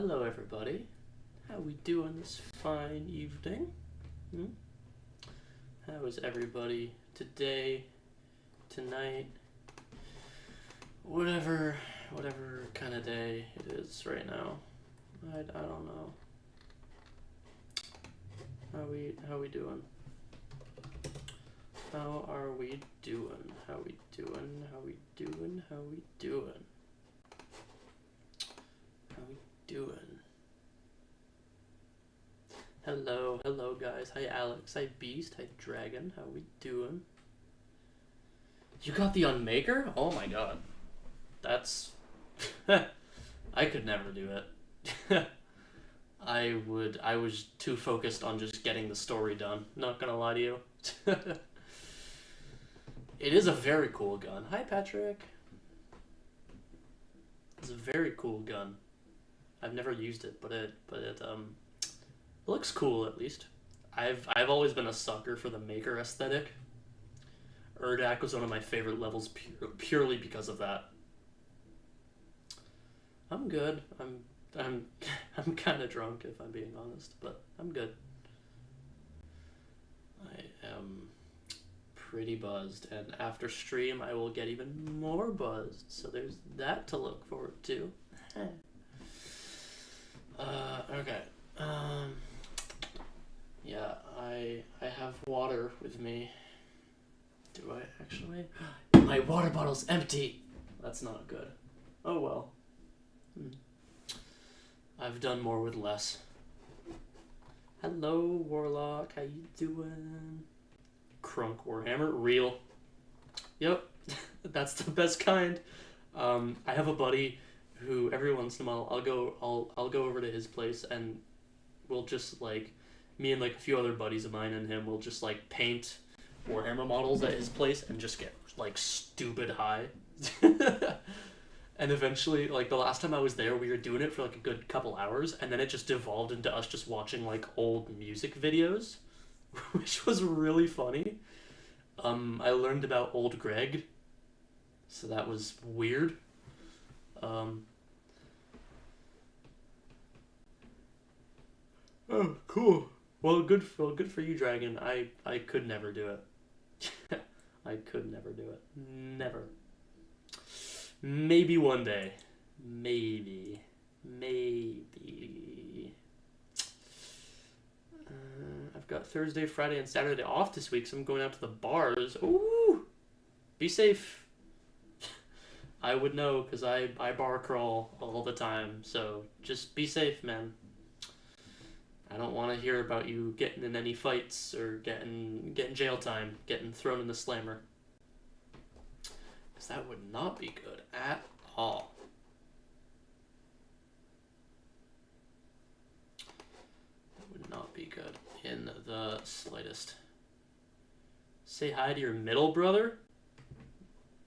Hello everybody. How we doing this fine evening? How is everybody today, tonight, whatever kind of day it is right now? I don't know. How we doing? How are we doing? How we doing? How we doing? How we doing? How we doing? Hello guys. Hi Alex. Hi Beast. Hi Dragon. How we doing? You got the Unmaker? Oh my god. That's I could never do it. I was too focused on just getting the story done. Not gonna lie to you. It is a very cool gun. Hi Patrick. It's a very cool gun. I've never used it, but it looks cool at least. I've always been a sucker for the maker aesthetic. Urdak was one of my favorite levels purely because of that. I'm good. I'm kind of drunk if I'm being honest, but I'm good. I am pretty buzzed, and after stream I will get even more buzzed, so there's that to look forward to. Okay. Yeah, I have water with me. Do I actually? My water bottle's empty. That's not good. Oh well. I've done more with less. Hello, Warlock. How you doing? Crunk Warhammer. Real. Yep. That's the best kind. I have a buddy who every once in a while I'll go over to his place and we'll just like me and like a few other buddies of mine and him will just like paint Warhammer models at his place and just get like stupid high. And eventually, like the last time I was there, we were doing it for like a good couple hours, and then it just devolved into us just watching like old music videos, which was really funny. I learned about Old Greg, so that was weird. Oh, cool. Well, good for you, Dragon. I could never do it. I could never do it. Never. Maybe one day. Maybe. I've got Thursday, Friday, and Saturday off this week, so I'm going out to the bars. Ooh! Be safe. I would know, because I bar crawl all the time, so just be safe, man. I don't want to hear about you getting in any fights or getting jail time, getting thrown in the slammer. Because that would not be good at all. That would not be good in the slightest. Say hi to your middle brother?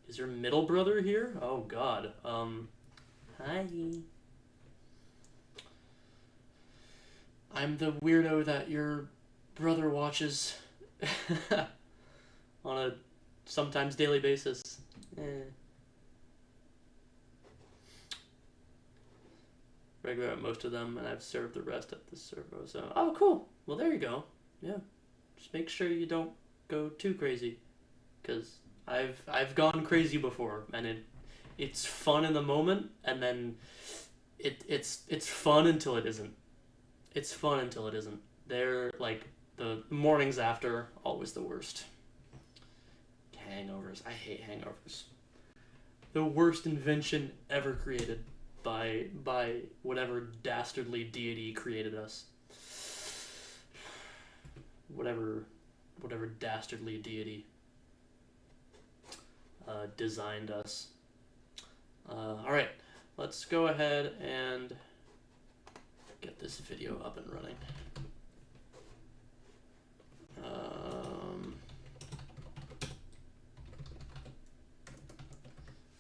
Is your middle brother here? Oh god. Hi. I'm the weirdo that your brother watches on a sometimes daily basis. Regular at most of them, and I've served the rest at the servo. So, oh, cool. Well, there you go. Yeah, just make sure you don't go too crazy, because I've gone crazy before, and it's fun in the moment, and then it's fun until it isn't. It's fun until it isn't. They're like the mornings after, always the worst. Hangovers. I hate hangovers. The worst invention ever created by whatever dastardly deity created us. Whatever dastardly deity designed us. Alright, let's go ahead and get this video up and running.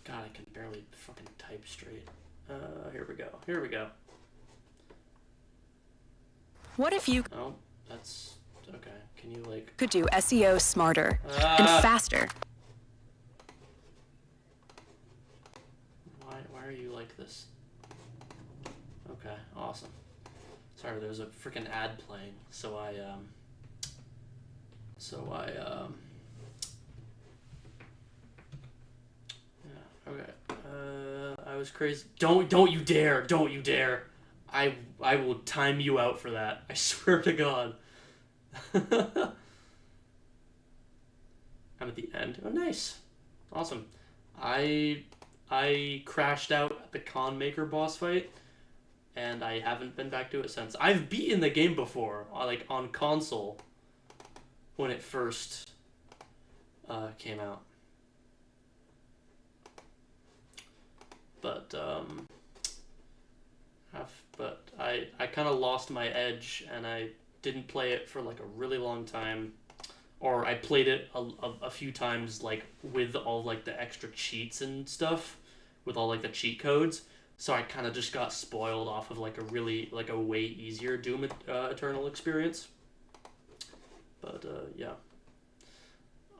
God, I can barely fucking type straight. Here we go. What if you Oh, that's okay. Can you like could do SEO smarter and faster? Why are you like this? Okay. Okay, awesome. Sorry, there was a freaking ad playing, so I yeah, okay. I was crazy. Don't you dare! Don't you dare! I will time you out for that. I swear to God. I'm at the end. Oh, nice. Awesome. I crashed out at the Con Maker boss fight, and I haven't been back to it since. I've beaten the game before, like on console, when it first came out. But I kind of lost my edge, and I didn't play it for like a really long time. Or I played it a few times, like, with all, like, the extra cheats and stuff, with all, like, the cheat codes, so I kind of just got spoiled off of, like, a way easier Doom Eternal experience. But, yeah.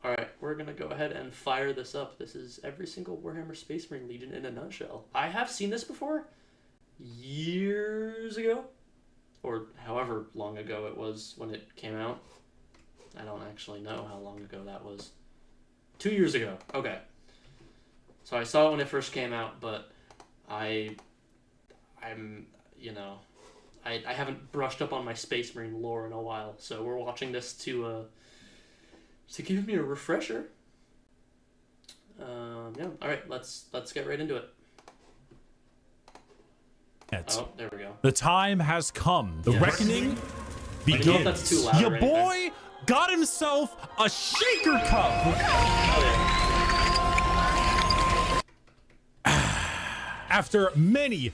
Alright, we're gonna go ahead and fire this up. This is every single Warhammer Space Marine Legion in a nutshell. I have seen this before, years ago, or however long ago it was when it came out. I don't actually know how long ago that was. 2 years ago. Okay. So I saw it when it first came out, but I'm, you know, I haven't brushed up on my Space Marine lore in a while, so we're watching this to give me a refresher. Yeah. All right. Let's get right into it. Oh, there we go. The time has come. The reckoning begins. I don't know if that's too loud. Your boy got himself a shaker cup. Oh, yeah. After many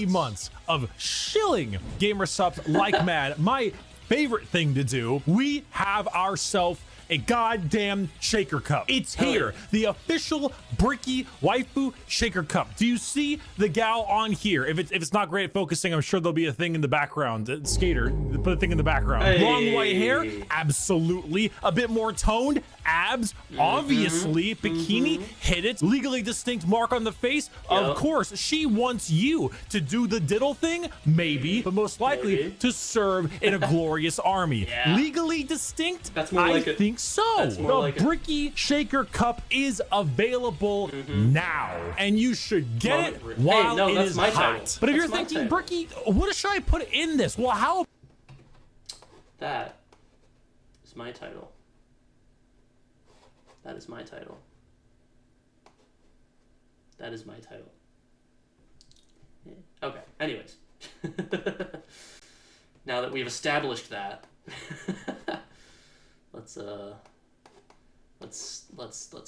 months of shilling gamer subs like mad, my favorite thing to do, we have ourselves a goddamn shaker cup. It's here, the official Bricky Waifu Shaker Cup. Do you see the gal on here? If it's not great at focusing, I'm sure there'll be a thing in the background. Skater, put a thing in the background. Hey. Long white hair, absolutely. A bit more toned, abs, obviously. Bikini, hit it. Legally distinct mark on the face. Of course, she wants you to do the diddle thing, maybe, but most likely to serve in a glorious army. Legally distinct, that's more like I think so. The like Bricky Shaker Cup is available now, and you should get it while it is hot. Title. But if That's you're thinking, Bricky, what should I put in this? Well, how? That is my title. That is my title. That is my title. Yeah. Okay. Anyways, now that we've established that. Let's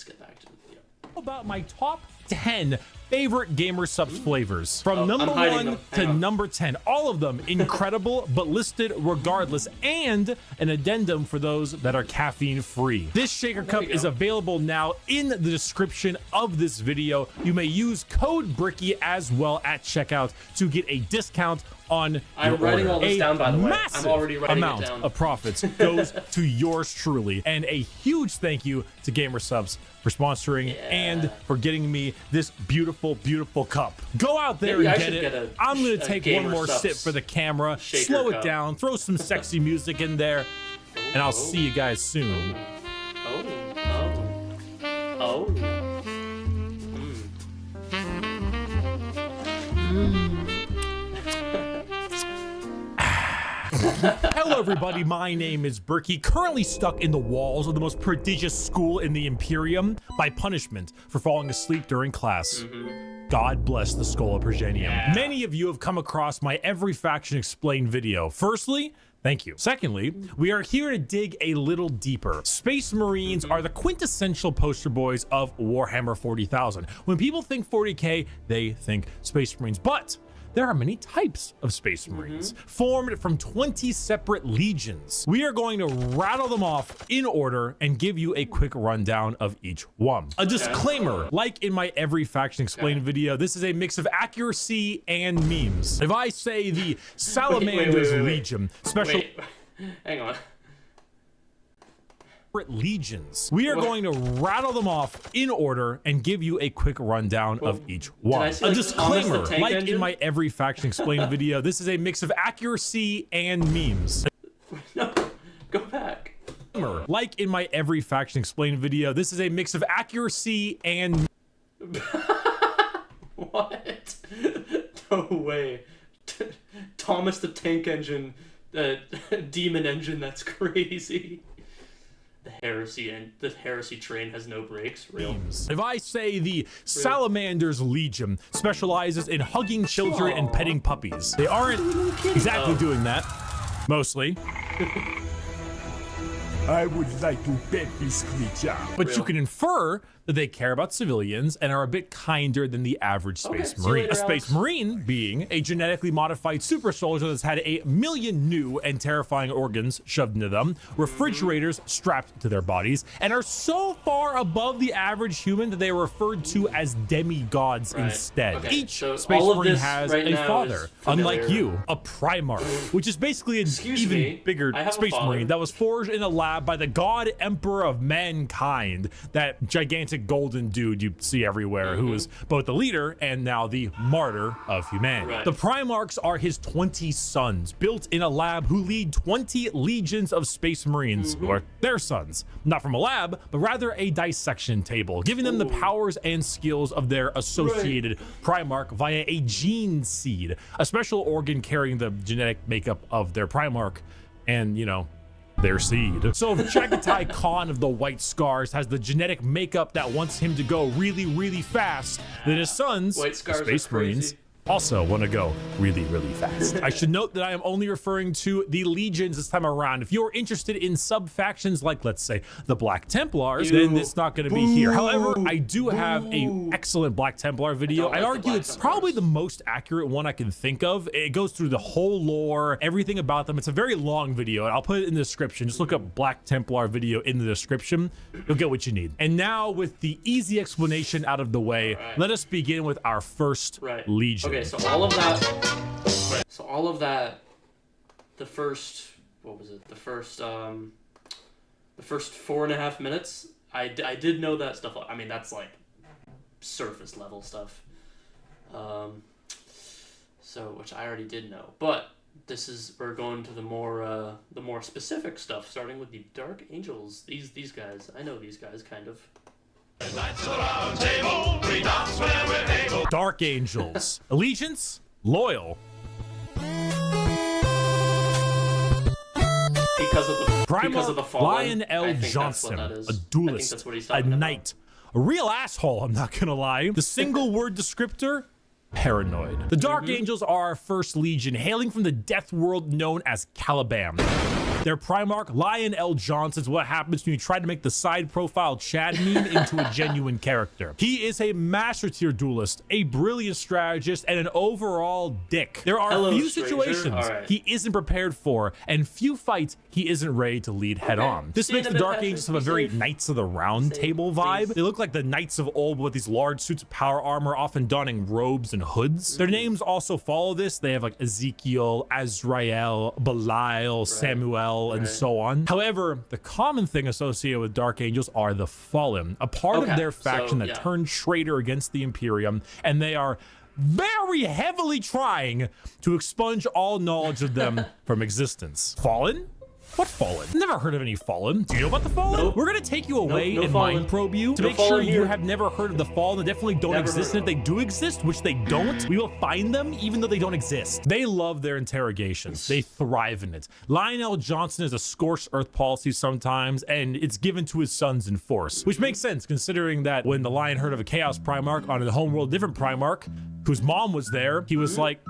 get back to the video. About my top 10 favorite gamer subs flavors from number 1 to number 10, all of them incredible but listed regardless, and an addendum for those that are caffeine free. This shaker cup is available now in the description of this video. You may use code Bricky as well at checkout to get a discount on I'm writing all this down, by the way. I'm already writing it down. Amount of profits goes to yours truly, and a huge thank you to Gamer Subs for sponsoring and for getting me this beautiful cup. Go out there and get it. I'm gonna take one more sip for the camera, slow it down, throw some sexy music in there, and I'll see you guys soon. Hello everybody, my name is Berkey, currently stuck in the walls of the most prodigious school in the Imperium by punishment for falling asleep during class. God bless the Skull of Progenium. Many of you have come across my Every Faction Explained video. Firstly, thank you. Secondly, we are here to dig a little deeper. Space Marines are the quintessential poster boys of Warhammer 40,000. When people think 40K, they think Space Marines, but there are many types of Space Marines, formed from 20 separate legions. We are going to rattle them off in order and give you a quick rundown of each one. A disclaimer, like in my Every Faction Explained video, this is a mix of accuracy and memes. If I say the Salamanders Legion, special... Hang on. legions. We are going to rattle them off in order and give you a quick rundown of each one. See, like, a disclaimer, like engine? in my every faction explained video, this is a mix of accuracy and memes. No, go back. Like in my every faction explained video, this is a mix of accuracy and What? No way. Thomas the Tank Engine, the demon engine, that's crazy. The heresy train has no brakes. Real. If I say the Salamanders Legion specializes in hugging children and petting puppies, they aren't exactly doing that. Mostly. I would like to pet this creature. But you can infer that they care about civilians and are a bit kinder than the average Space Marine. A Space Marine being a genetically modified super soldier that's had 1 million new and terrifying organs shoved into them, refrigerators strapped to their bodies, and are so far above the average human that they are referred to as demigods instead. Each Space Marine has a father, unlike you, a Primarch, which is basically an even bigger Space Marine that was forged in a lab by the God Emperor of mankind, that gigantic golden dude you see everywhere, who is both the leader and now the martyr of humanity. The Primarchs are his 20 sons, built in a lab, who lead 20 legions of Space Marines, who are their sons, not from a lab, but rather a dissection table, giving them the powers and skills of their associated Primarch via a gene seed, a special organ carrying the genetic makeup of their Primarch and, you know, their seed. So if Chagatai Khan of the White Scars has the genetic makeup that wants him to go really, really fast, then his sons, the Space Marines, also want to go really, really fast. I should note that I am only referring to the legions this time around. If you're interested in sub-factions like, let's say, the Black Templars, then it's not going to be here. However, I do have an excellent Black Templar video. I argue it's probably the most accurate one I can think of. It goes through the whole lore, everything about them. It's a very long video, and I'll put it in the description. Just look up Black Templar video in the description. You'll get what you need. And now, with the easy explanation out of the way, let us begin with our first legion. Okay, so all of that, the first, what was it? The first 4.5 minutes, I did know that stuff. I mean, that's like surface level stuff. So, which I already did know, but we're going to the more specific stuff, starting with the Dark Angels. These guys, I know these guys kind of. Dark Angels. Allegiance, loyal. Because of the fallen. Lionel Johnson, a duelist, a knight, a real asshole, I'm not gonna lie. The single word descriptor, paranoid. The Dark Angels are our first legion, hailing from the death world known as Caliban. Their Primarch, Lionel Johnson, is what happens when you try to make the side profile Chad meme into a genuine character. He is a master tier duelist, a brilliant strategist, and an overall dick. There are few situations he isn't prepared for, and few fights he isn't ready to lead head on. This makes the Dark Angels have a very Knights of the Round Table vibe. They look like the Knights of old with these large suits of power armor, often donning robes and hoods. Their names also follow this. They have like Ezekiel, Azrael, Belial, Samuel, and so on. However, the common thing associated with Dark Angels are the Fallen, a part of their faction that turned traitor against the Imperium, and they are very heavily trying to expunge all knowledge of them from existence. Fallen? What Fallen? Never heard of any Fallen. Do you know about the Fallen? Nope. We're gonna take you away and mind probe you to make sure you have never heard of the Fallen. They definitely don't exist, and if they do exist, which they don't, we will find them even though they don't exist. They love their interrogations. They thrive in it. Lionel Johnson is a scorched earth policy sometimes, and it's given to his sons in force, which makes sense considering that when the Lion heard of a Chaos Primarch on a homeworld different Primarch, whose mom was there, he was like,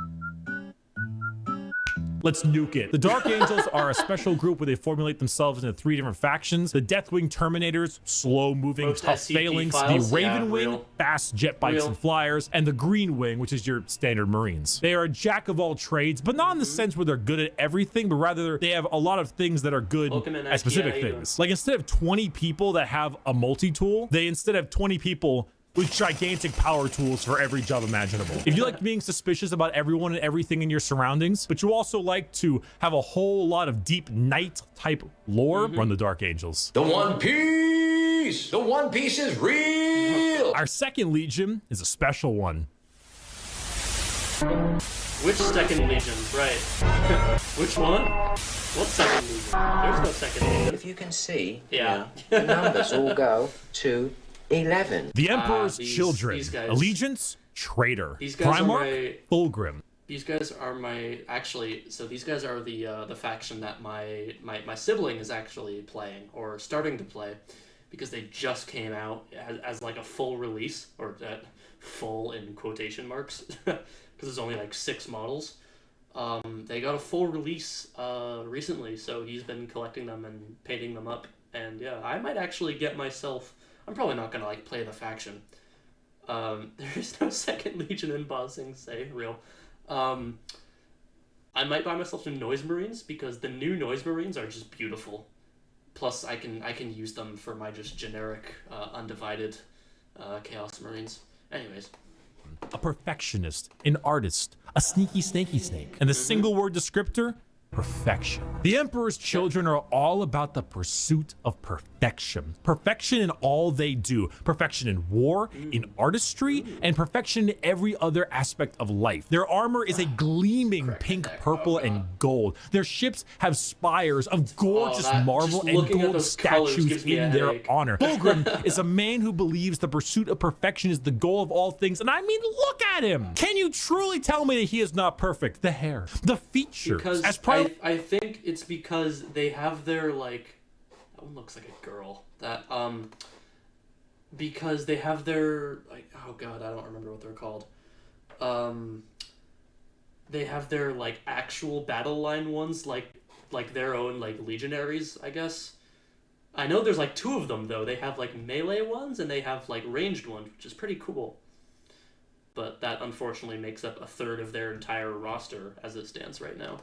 let's nuke it. The Dark Angels are a special group where they formulate themselves into 3 different factions. The Deathwing Terminators, slow-moving, tough phalanx. The Raven Wing, fast jet bikes and flyers. And the Green Wing, which is your standard Marines. They are a jack of all trades, but not in the sense where they're good at everything, but rather they have a lot of things that are good at specific things. Like instead of 20 people that have a multi-tool, they instead have 20 people with gigantic power tools for every job imaginable. If you like being suspicious about everyone and everything in your surroundings, but you also like to have a whole lot of deep knight type lore, run the Dark Angels. The One Piece! The One Piece is real! Our second legion is a special one. Which second legion? Right. Which one? What second legion? There's no second legion. If you can see, Yeah. the numbers all go to 11. The Emperor's these Children. guys. Allegiance, Traitor. These guys are Primarch, Fulgrim. These guys are my these guys are the faction that my sibling is actually playing or starting to play, because they just came out as like a full release, or full in quotation marks, because there's only like 6 models. They got a full release recently, so he's been collecting them and painting them up, and yeah, I might actually get myself. I'm probably not gonna like play the faction. There is no second legion in Ba Sing Se, real. I might buy myself some Noise Marines, because the new Noise Marines are just beautiful. Plus, I can use them for my just generic undivided Chaos Marines. Anyways. A perfectionist, an artist, a sneaky snakey snake, and the single word descriptor, perfection. The Emperor's Children are all about the pursuit of perfection. Perfection in all they do. Perfection in war, in artistry, and perfection in every other aspect of life. Their armor is a gleaming pink, purple, and gold. Their ships have spires of gorgeous marble and gold statues in their honor. Fulgrim is a man who believes the pursuit of perfection is the goal of all things, and I mean, look at him! Can you truly tell me that he is not perfect? The hair, the features, Because as part I think it's because they have their, like, that one looks like a girl. That, because they have their, like, oh god, I don't remember what they're called. They have their, like, actual battle line ones, like their own, like, legionaries, I guess. I know there's, like, 2 of them, though. They have, like, melee ones, and they have, like, ranged ones, which is pretty cool. But that, unfortunately, makes up 1/3 of their entire roster as it stands right now.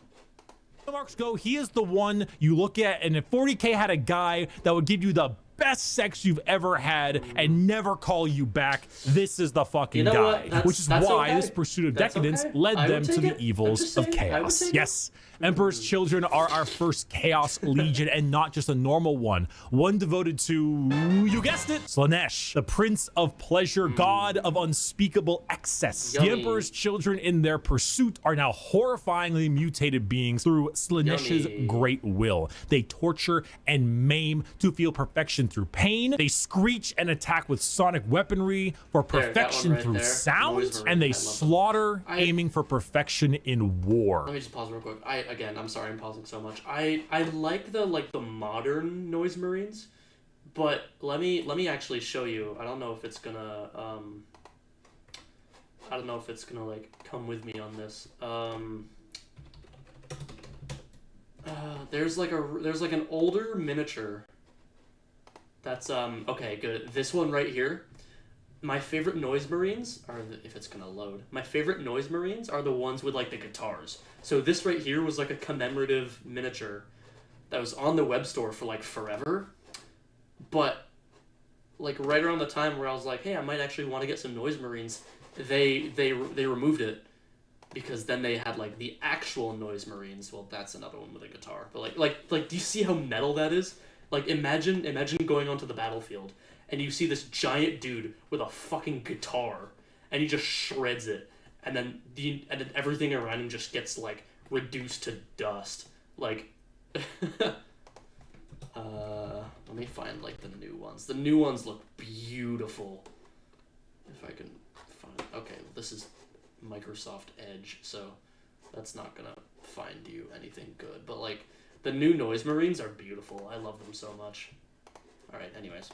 marks go, he is the one you look at, and if 40K had a guy that would give you the best sex you've ever had and never call you back, this is the fucking guy. Which is why this pursuit of decadence led them to the evils of chaos. Yes, Emperor's Children are our first Chaos Legion, and not just a normal one. One devoted to, you guessed it, Slaanesh, the Prince of Pleasure, God of unspeakable excess. The Emperor's Children in their pursuit are now horrifyingly mutated beings through Slaanesh's great will. They torture and maim to feel perfection through pain. They screech and attack with sonic weaponry for perfection through sound, and they slaughter, aiming for perfection in war. Let me just pause real quick. Again, I'm sorry I'm pausing so much. I like the modern Noise Marines, but let me actually show you. I don't know if it's gonna like come with me on this. There's like an older miniature. That's okay, good. This one right here. My favorite Noise Marines are if it's gonna load. My favorite Noise Marines are the ones with like the guitars. So this right here was like a commemorative miniature that was on the web store for like forever. But like right around the time where I was like, hey, I might actually want to get some Noise Marines, they removed it, because then they had like the actual Noise Marines. Well, that's another one with a guitar. But like do you see how metal that is? Like imagine going onto the battlefield and you see this giant dude with a fucking guitar and he just shreds it, and then everything around him just gets like reduced to dust. Like let me find like the new ones. The new ones look beautiful. If I can find, okay, this is Microsoft Edge, so that's not gonna find you anything good, but like the new Noise Marines are beautiful. I love them so much. Alright, anyways.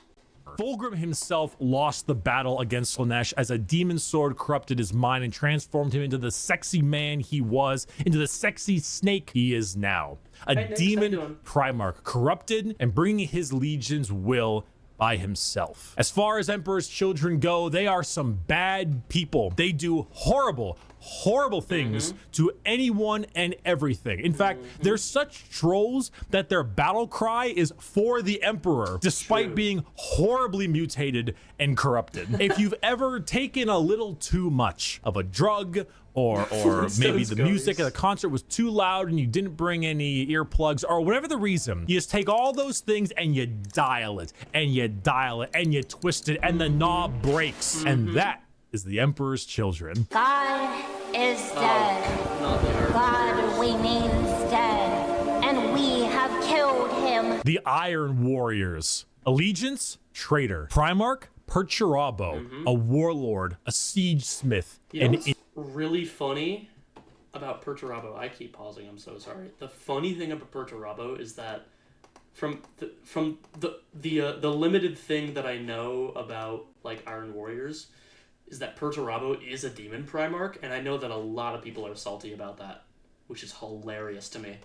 Fulgrim himself lost the battle against Slaanesh as a demon sword corrupted his mind and transformed him into the sexy man he was, into the sexy snake he is now. A demon Primarch, corrupted and bringing his legion's will by himself. As far as Emperor's Children go, they are some bad people. They do horrible, horrible things to anyone and everything. In fact, they're such trolls that their battle cry is for the Emperor, despite being horribly mutated and corrupted. If you've ever taken a little too much of a drug, or maybe the music at the concert was too loud and you didn't bring any earplugs, or whatever the reason, you just take all those things and you dial it and you dial it and you twist it and the knob breaks. And that is the Emperor's Children. God is dead. God remains dead, and we have killed him. The Iron Warriors. Allegiance, traitor. Primarch, Perturabo, a warlord, a siege smith, what's really funny about Perturabo? I keep pausing, I'm so sorry. The funny thing about Perturabo is that from the limited thing that I know about like Iron Warriors is that Perturabo is a demon Primarch, and I know that a lot of people are salty about that, which is hilarious to me.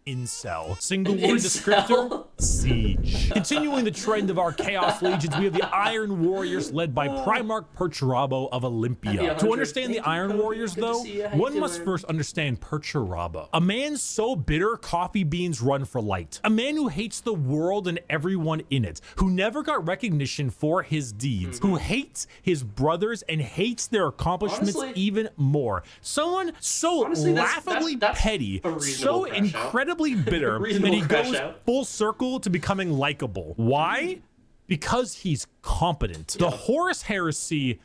Incel. Single word descriptor, siege. Continuing the trend of our Chaos Legions, we have the Iron Warriors led by Primarch Perturabo of Olympia. To understand the Iron Warriors, though, one must first understand Perturabo. A man so bitter, coffee beans run for light. A man who hates the world and everyone in it, who never got recognition for his deeds, who hates his brothers and hates their accomplishments even more. Someone so laughably petty, so incredibly bitter, and he goes full circle to becoming likable. Why? Because he's competent. The Horus Heresy.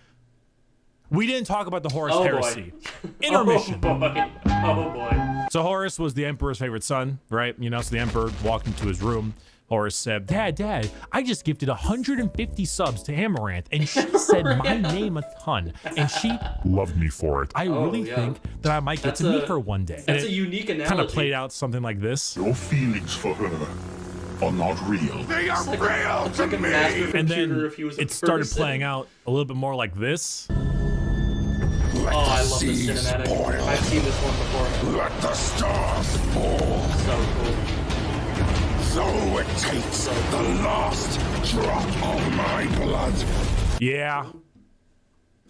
We didn't talk about the Horus Heresy. Intermission. Oh boy. So Horus was the Emperor's favorite son, right? You know, so the Emperor walked into his room. Horus said, Dad, I just gifted 150 subs to Amaranth, and she said my name a ton, and she loved me for it. I really think that I might get to meet her one day. That's a unique analogy. Kind of played out something like this. Your feelings for her are not real. They are real to me! And then it started playing out a little bit more like this. Oh, I love this cinematic. I've seen this one before. Let the stars fall. So cool. So it takes the last drop of my blood. Yeah.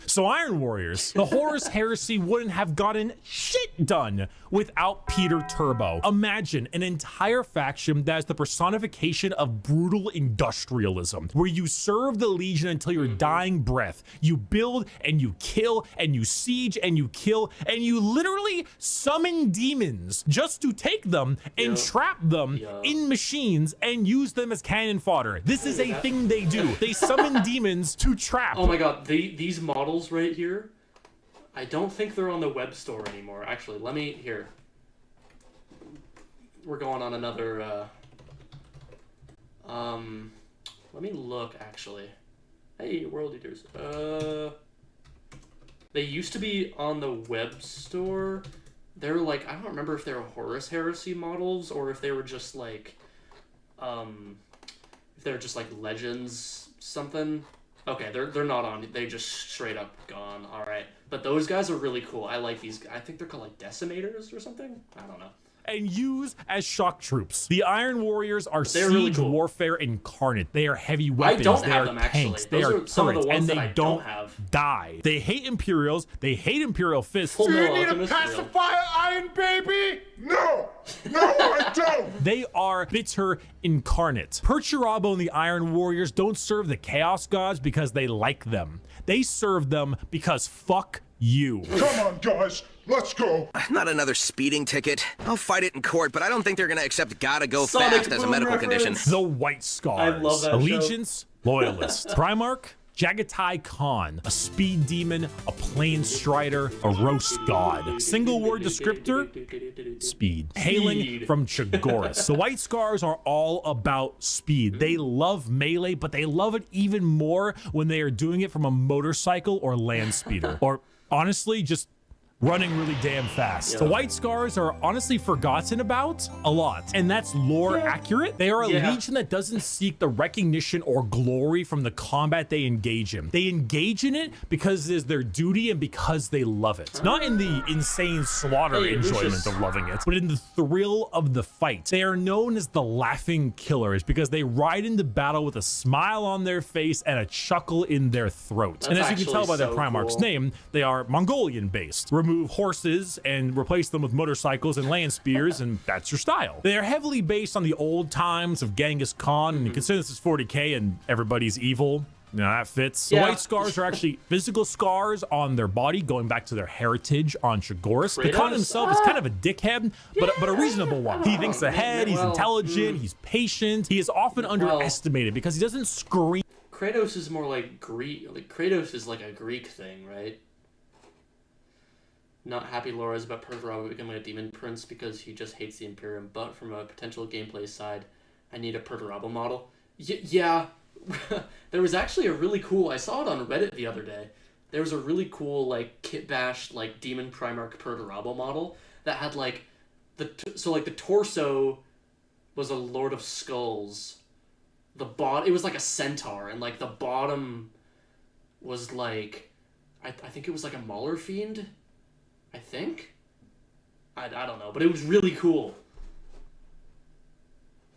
So Iron Warriors, the Horus Heresy wouldn't have gotten shit done without Peter Turbo. Imagine an entire faction that is the personification of brutal industrialism, where you serve the Legion until your dying breath. You build and you kill and you siege and you kill and you literally summon demons just to take them and trap them in machines and use them as cannon fodder. This is a thing they do. They summon demons to trap. Oh my god, these models right here, I don't think they're on the web store anymore. Actually, let me, here. We're going on another, let me look, actually. Hey, World Eaters. They used to be on the web store. They're like, I don't remember if they were Horus Heresy models or if they were just like, if they're just like Legends something. Okay, they're not on. They just straight up gone. All right, but those guys are really cool. I like these. I think they're called like Decimators or something. I don't know. And use as shock troops. The Iron Warriors are siege really cool. warfare incarnate. They are heavy weapons. I don't they have are them tanks. actually. They Those are are some of the turrets, ones and that they I don't don't have. die. They hate Imperials. They hate Imperial Fists. Full Metal Alchemist, Iron Baby? No, I don't. They are bitter incarnate. Perturabo and the Iron Warriors don't serve the Chaos Gods because they like them. They serve them because fuck you. Come on, guys. Let's go. Not another speeding ticket. I'll fight it in court, but I don't think they're gonna accept gotta go Sonic fast as a Boom medical reference. condition. The White Scars. I love that Allegiance, Loyalist. Primarch, Jagatai Khan, a speed demon, a plain strider, a roast god. Single word descriptor, speed. Hailing from Chagoris. The White Scars are all about speed. They love melee, but they love it even more when they are doing it from a motorcycle or land speeder. Or honestly, just running really damn fast. The White Scars are honestly forgotten about a lot, and that's lore accurate. They are a legion that doesn't seek the recognition or glory from the combat they engage in. They engage in it because it is their duty and because they love it. Not in the insane slaughter enjoyment of loving it, but in the thrill of the fight. They are known as the Laughing Killers because they ride into battle with a smile on their face and a chuckle in their throat. And as you can tell by their Primarch's name, they are Mongolian based. Remove horses and replace them with motorcycles and land spears, and that's your style. They are heavily based on the old times of Genghis Khan, and you consider this is 40k and everybody's evil. You know, that fits. The White Scars are actually physical scars on their body, going back to their heritage on Chagoris. The Khan himself is kind of a dickhead, but a reasonable one. He thinks ahead, he's intelligent, he's patient. He is often underestimated because he doesn't scream. Kratos is more like Greek. Like Kratos is like a Greek thing, right? Not happy Laura is about Perturabo becoming a demon prince because he just hates the Imperium, but from a potential gameplay side, I need a Perturabo model. Yeah. There was actually a really cool, I saw it on Reddit the other day. There was a really cool, like, kit bash, like, Demon Primarch Perturabo model that had, like, the torso was a Lord of Skulls. It was like a centaur, and, like, the bottom was, like, I think it was, like, a Mauler Fiend, I think? I don't know, but it was really cool.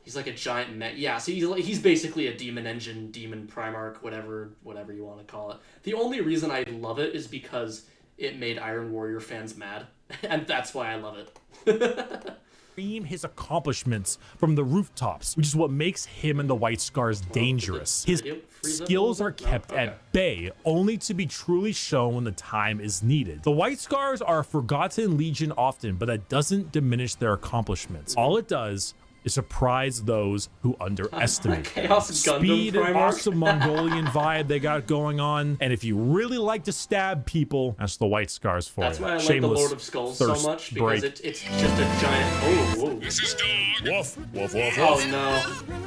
He's like a giant mech. Yeah, so he's basically a demon engine, demon Primarch, whatever you want to call it. The only reason I love it is because it made Iron Warrior fans mad, and that's why I love it. His accomplishments from the rooftops, which is what makes him and the White Scars dangerous. His skills are kept at bay, only to be truly shown when the time is needed. The White Scars are a forgotten legion often, but that doesn't diminish their accomplishments. All it does is surprise those who underestimate them. Speed and awesome Mongolian vibe they got going on. And if you really like to stab people, that's the White Scars for you. That's why I like the Lord of Skulls so much, because it's just a giant... Oh, whoa. This is dog. Woof, woof, woof, Oh, woof. no.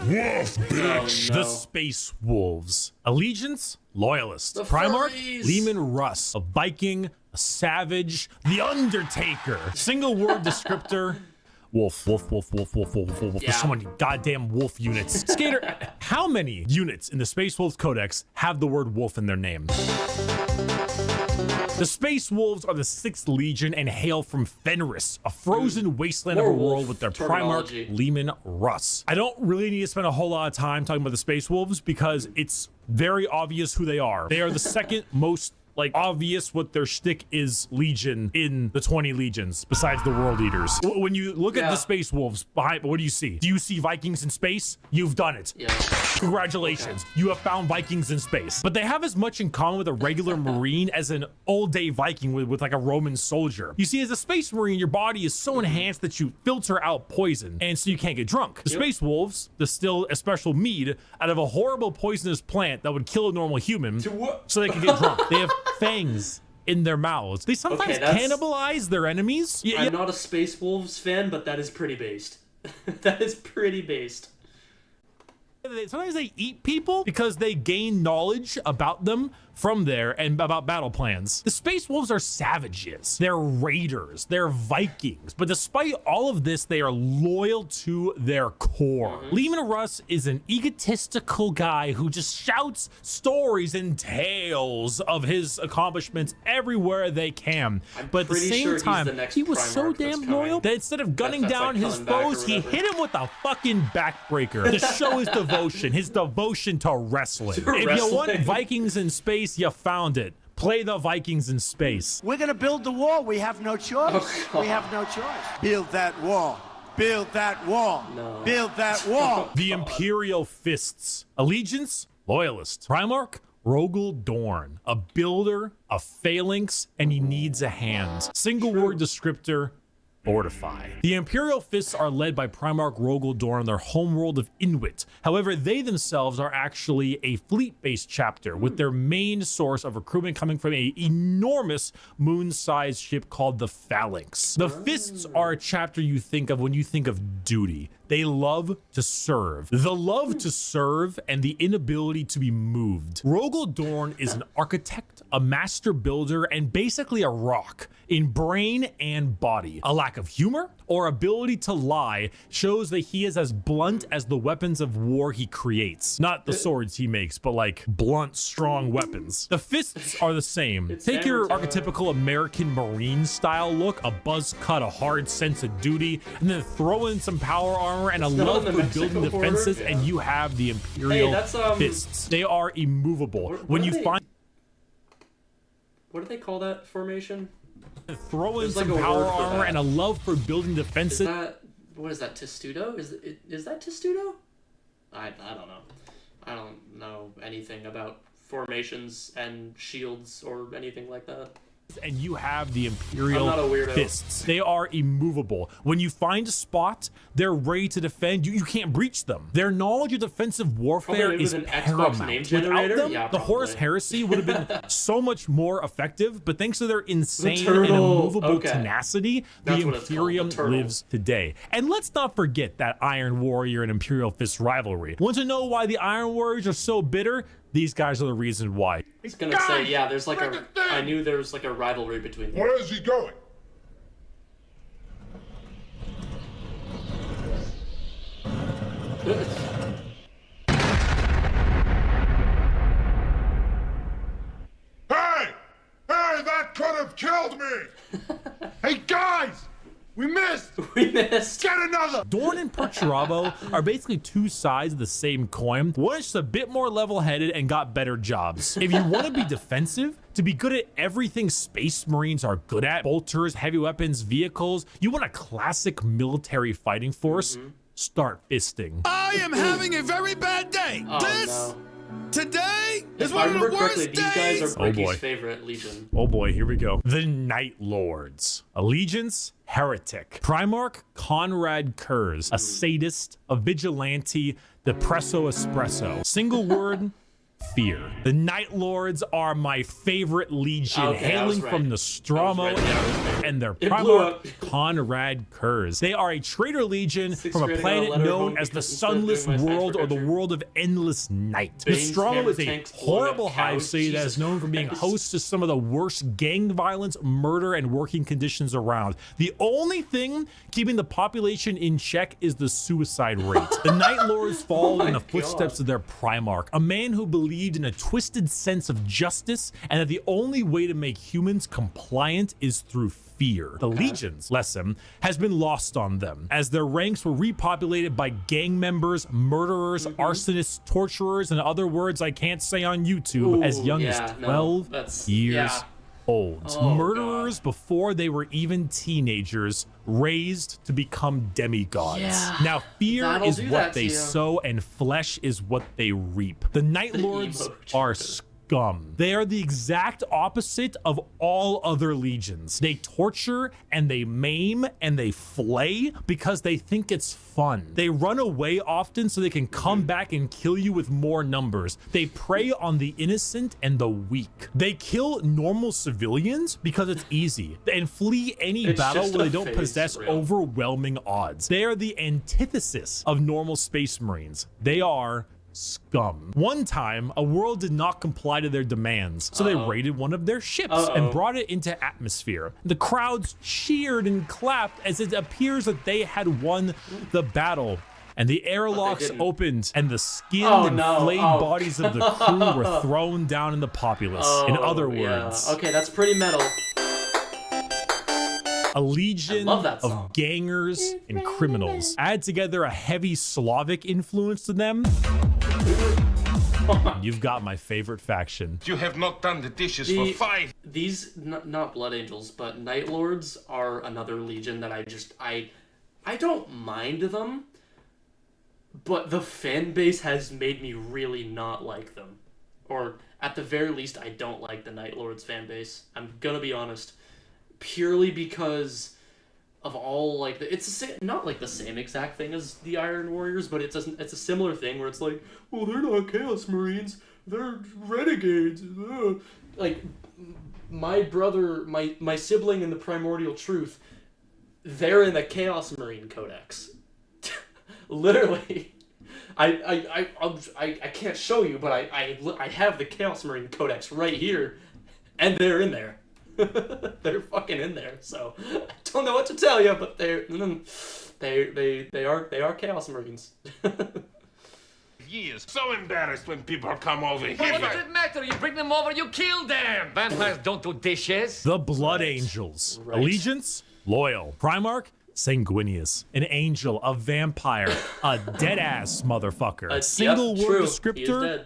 Woof, bitch. Oh, no. The Space Wolves. Allegiance, Loyalist. The Primarch, furries. Leman Russ. A Viking, a Savage, the Undertaker. Single word descriptor. Wolf, wolf, wolf, wolf, wolf, wolf, wolf. There's so many goddamn wolf units. Skater, how many units in the Space Wolves Codex have the word wolf in their name? The Space Wolves are the 6th Legion and hail from Fenris, a frozen wasteland of a world with their Primarch, Leman Russ. I don't really need to spend a whole lot of time talking about the Space Wolves because it's very obvious who they are. They are the second most obvious what their shtick is legion in the 20 legions besides the World Eaters. When you look at the Space Wolves behind, what do you see? Do you see Vikings in space? You've done it. Yeah. Congratulations. You have found Vikings in space. But they have as much in common with a regular Marine as an old-day Viking with like a Roman soldier. You see, as a Space Marine, your body is so enhanced that you filter out poison, and so you can't get drunk. The Space Wolves distill a special mead out of a horrible poisonous plant that would kill a normal human so they can get drunk. They have fangs in their mouths. They sometimes cannibalize their enemies. I'm not a Space Wolves fan, but that is pretty based. That is pretty based. Sometimes they eat people because they gain knowledge about them from there and about battle plans. The Space Wolves are savages. They're raiders. They're Vikings. But despite all of this, they are loyal to their core. Leman Russ is an egotistical guy who just shouts stories and tales of his accomplishments everywhere they can. But at the same time, he was so damn loyal that instead of gunning down his foes, he hit him with a fucking backbreaker. The show is devotion. His devotion to wrestling. If you want Vikings in space, you found it. Play the Vikings in space. We're gonna build the wall. We have no choice. We have no choice. Build that wall. Build that wall. No. Build that wall. The Imperial Fists. Allegiance, Loyalist. Primarch, Rogel Dorn. A builder, a phalanx, and he needs a hand. Single word descriptor, fortify. The Imperial Fists are led by Primarch Rogal Dorn on their homeworld of Inuit. However, they themselves are actually a fleet-based chapter, with their main source of recruitment coming from an enormous moon-sized ship called the Phalanx. The Fists are a chapter you think of when you think of duty. They love to serve. The love to serve and the inability to be moved. Rogal Dorn is an architect, a master builder, and basically a rock in brain and body. A lack of humor or ability to lie shows that he is as blunt as the weapons of war he creates. Not the swords he makes, but like blunt, strong weapons. The Fists are the same. Take your archetypical American Marine style look, a buzz cut, a hard sense of duty, and then throw in some power armor and a love for building defenses, and you have the Imperial Fists. They are immovable. When you find... What do they call that formation? Throw in some power armor and a love for building defenses. What is that, Testudo? Is that Testudo? I don't know. I don't know anything about formations and shields or anything like that. And you have the Imperial Fists. They are immovable. When you find a spot, they're ready to defend. You can't breach them. Their knowledge of defensive warfare is paramount. Without them, the Horus Heresy would have been so much more effective, but thanks to their insane and immovable tenacity, the Imperium lives today. And let's not forget that Iron Warrior and Imperial Fist rivalry. Want to know why the Iron Warriors are so bitter? These guys are the reason why. I was gonna say, yeah, there's like I knew there was like a rivalry between them. Where is he going? Hey! Hey, that could have killed me! Hey, guys! We missed! We missed! Get another! Dorn and Perturabo are basically two sides of the same coin. One is just a bit more level-headed and got better jobs. If you want to be defensive, to be good at everything Space Marines are good at, bolters, heavy weapons, vehicles, you want a classic military fighting force, start fisting. I am having a very bad day. Today is one of the worst days. These guys are Bricky's favorite legion. Oh boy, here we go. The Night Lords. Allegiance, heretic. Primarch Conrad Kurz, a sadist, a vigilante, depresso espresso. Single word, fear. The Night Lords are my favorite legion, hailing from Nostromo and their Primarch Conrad Kurz. They are a traitor legion from a planet known as the Sunless World or the World of Endless Night. Nostromo is a horrible hive city that is known for being host to some of the worst gang violence, murder, and working conditions around. The only thing keeping the population in check is the suicide rate. The Night Lords follow in the footsteps of their Primarch, a man who believed in a twisted sense of justice and that the only way to make humans compliant is through fear. The Legion's lesson has been lost on them, as their ranks were repopulated by gang members, murderers, arsonists, torturers, and other words I can't say on YouTube, as young as 12 years old. Murderers before they were even teenagers, raised to become demigods. Now, fear is what they sow and flesh is what they reap. The Night Lords are scum. They are the exact opposite of all other legions. They torture and they maim and they flay because they think it's fun. They run away often so they can come back and kill you with more numbers. They prey on the innocent and the weak. They kill normal civilians because it's easy and flee any battle where they don't possess overwhelming odds. They are the antithesis of normal Space Marines. They are scum. One time, a world did not comply to their demands, so they raided one of their ships and brought it into atmosphere. The crowds cheered and clapped as it appears that they had won the battle. And the airlocks opened, and the skinned and flayed bodies of the crew were thrown down in the populace. In other words, okay, that's pretty metal. A legion of gangers and criminals. Add together a heavy Slavic influence to them, you've got my favorite faction. You have not done the dishes for 5. These, not Blood Angels, but Night Lords are another legion that I don't mind them, but the fan base has made me really not like them. Or, at the very least, I don't like the Night Lords fan base. I'm gonna be honest. Purely because of all, like, it's not like the same exact thing as the Iron Warriors, but it's a similar thing where it's like, well, they're not Chaos Marines, they're renegades. Like, my brother, my sibling in the Primordial Truth, they're in the Chaos Marine Codex. Literally. I can't show you, but I have the Chaos Marine Codex right here, and they're in there. They're fucking in there. So I don't know what to tell you, but they are Chaos Marines. Years. So embarrassed when people come over here. What does it matter? You bring them over, you kill them. Vampires don't do dishes. The Blood Angels. Right. Allegiance, loyal. Primarch, sanguineous. An angel, a vampire, a dead-ass motherfucker. A single word descriptor.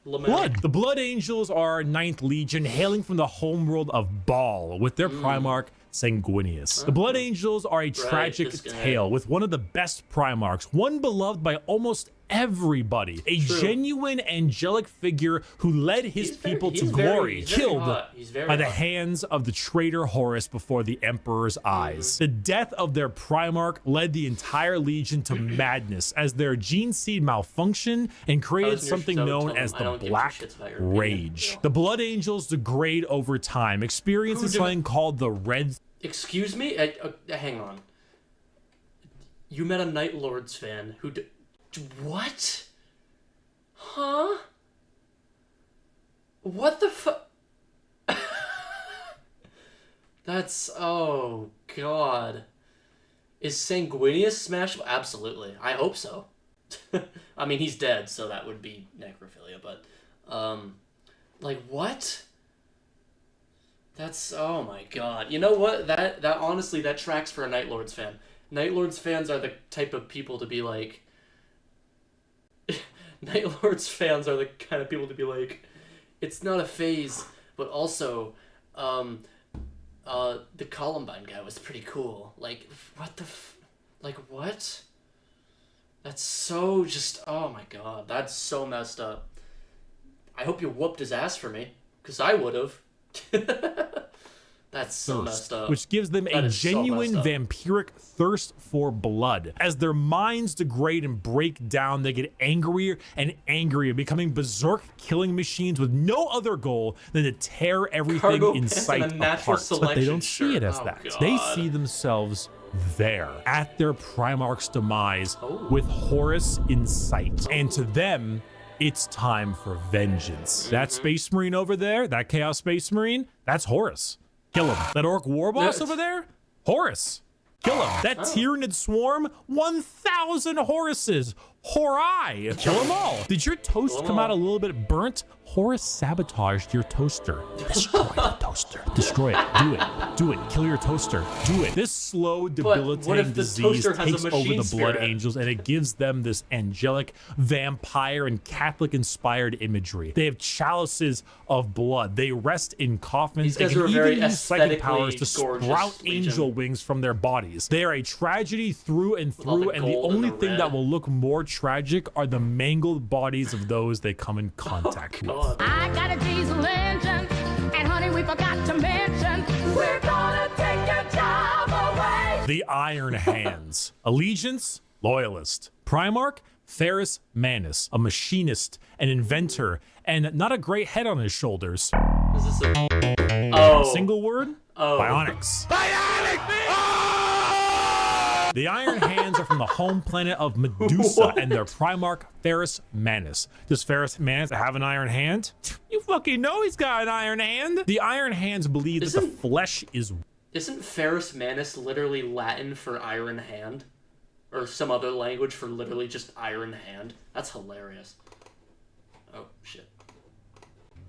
Blood. The Blood Angels are 9th Legion, hailing from the homeworld of Baal, with their Primarch, Sanguinius. The Blood Angels are a tragic tale with one of the best Primarchs, one beloved by almost everybody, a genuine angelic figure who led his people to glory, killed by the hands of the traitor Horus before the Emperor's eyes. The death of their Primarch led the entire Legion to madness as their gene seed malfunctioned and created something known as the Black Rage. The Blood Angels degrade over time, experiencing something called the Red... Excuse me? Hang on. You met a Night Lords fan who... What? Huh? What the fuck? That's... Oh, God. Is Sanguinius smashable? Absolutely. I hope so. I mean, he's dead, so that would be necrophilia, but... Like, what? That's... Oh, my God. You know what? That honestly, that tracks for a Night Lords fan. Night Lords fans are the type of people to be like... Night Lords fans are the kind of people to be like, it's not a phase, but also, the Columbine guy was pretty cool. Like, what the like, what? That's so just, oh my God, that's so messed up. I hope you whooped his ass for me, because I would have. That's so messed up. Which gives them a genuine vampiric thirst for blood. As their minds degrade and break down, they get angrier and angrier, becoming berserk killing machines with no other goal than to tear everything in sight apart. But they don't see it as that. God. They see themselves there, at their Primarch's demise, with Horus in sight. And to them, it's time for vengeance. That Space Marine over there, that Chaos Space Marine, that's Horus. Kill him. That Orc War Boss over there? Horus. Kill him. That Tyranid Swarm? 1,000 Horuses. Horai. Kill them all. Did your toast come out a little bit burnt? Horus sabotaged your toaster. Destroy the toaster. Destroy it. Do it. Do it. Kill your toaster. Do it. This slow, debilitating disease takes over the Blood Angels, and it gives them this angelic, vampire, and Catholic-inspired imagery. They have chalices of blood. They rest in coffins and can even use psychic powers to sprout angel wings from their bodies. They are a tragedy through and through, and the only thing that will look more tragic are the mangled bodies of those they come in contact with. I got a diesel engine, and honey, we forgot to mention, we're gonna take your job away. The Iron Hands. Allegiance, loyalist. Primarch, Ferrus Manus, a machinist, an inventor, and not a great head on his shoulders. Is this a... Single word? Bionics. The Iron Hands are from the home planet of Medusa and their Primarch, Ferrus Manus. Does Ferrus Manus have an iron hand? You fucking know he's got an iron hand. The Iron Hands believe that the flesh is... Isn't Ferrus Manus literally Latin for iron hand? Or some other language for literally just iron hand? That's hilarious. Oh, shit.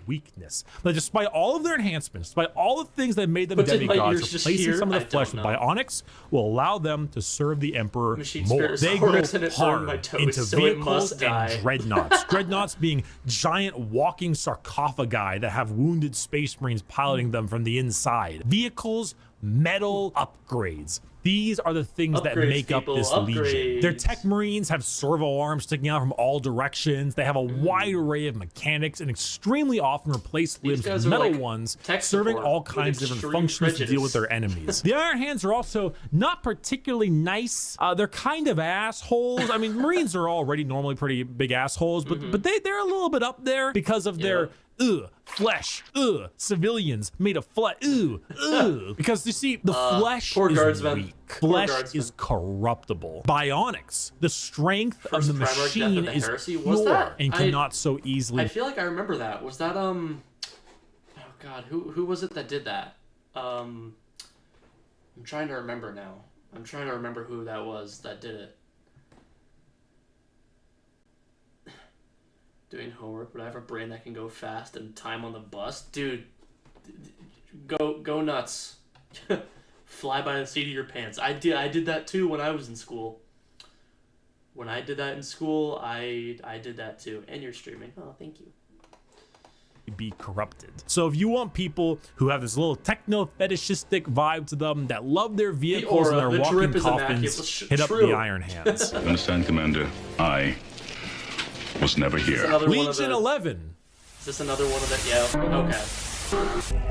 Weakness. But despite all of their enhancements, despite all the things that made them demigods, replacing some of the flesh with bionics will allow them to serve the Emperor more. They go hard into vehicles and dreadnoughts. Dreadnoughts being giant walking sarcophagi that have wounded Space Marines piloting them from the inside. Vehicles, metal upgrades. These are the things that Upgrades, make up people, this legion. Their upgrades. tech marines have servo arms sticking out from all directions. They have a Mm-hmm. wide array of mechanics and extremely often replace limbs guys with are metal like ones, tech serving support all with kinds of different extreme functions to deal with prejudice. their enemies. The Iron Hands are also not particularly nice. They're kind of assholes. I mean, Marines are already normally pretty big assholes, but they're a little bit up there because of their flesh, civilians made of flesh, because you see, the flesh poor is guardsmen. weak. Poor Flesh guardsmen. is corruptible. Bionics, the strength of the First Primarch Death of machine the is Heresy? Was pure that? and cannot so easily. I feel like I remember that. Was that oh god, who was it that did that? I'm trying to remember now. I'm trying to remember who that was that did it. Doing homework, but I have a brain that can go fast and time on the bus. Dude, go nuts. Fly by the seat of your pants. I did that too when I was in school. When I did that in school, I did that too. And you're streaming. Oh, thank you. Be corrupted. So if you want people who have this little techno fetishistic vibe to them, that love their vehicles and aura, their the walking drip is coffins, immaculate. hit up True. the Iron Hands. Understand, Commander? I was never Is here. another one of Legion the, 11. Is this another one of the... Yeah, okay.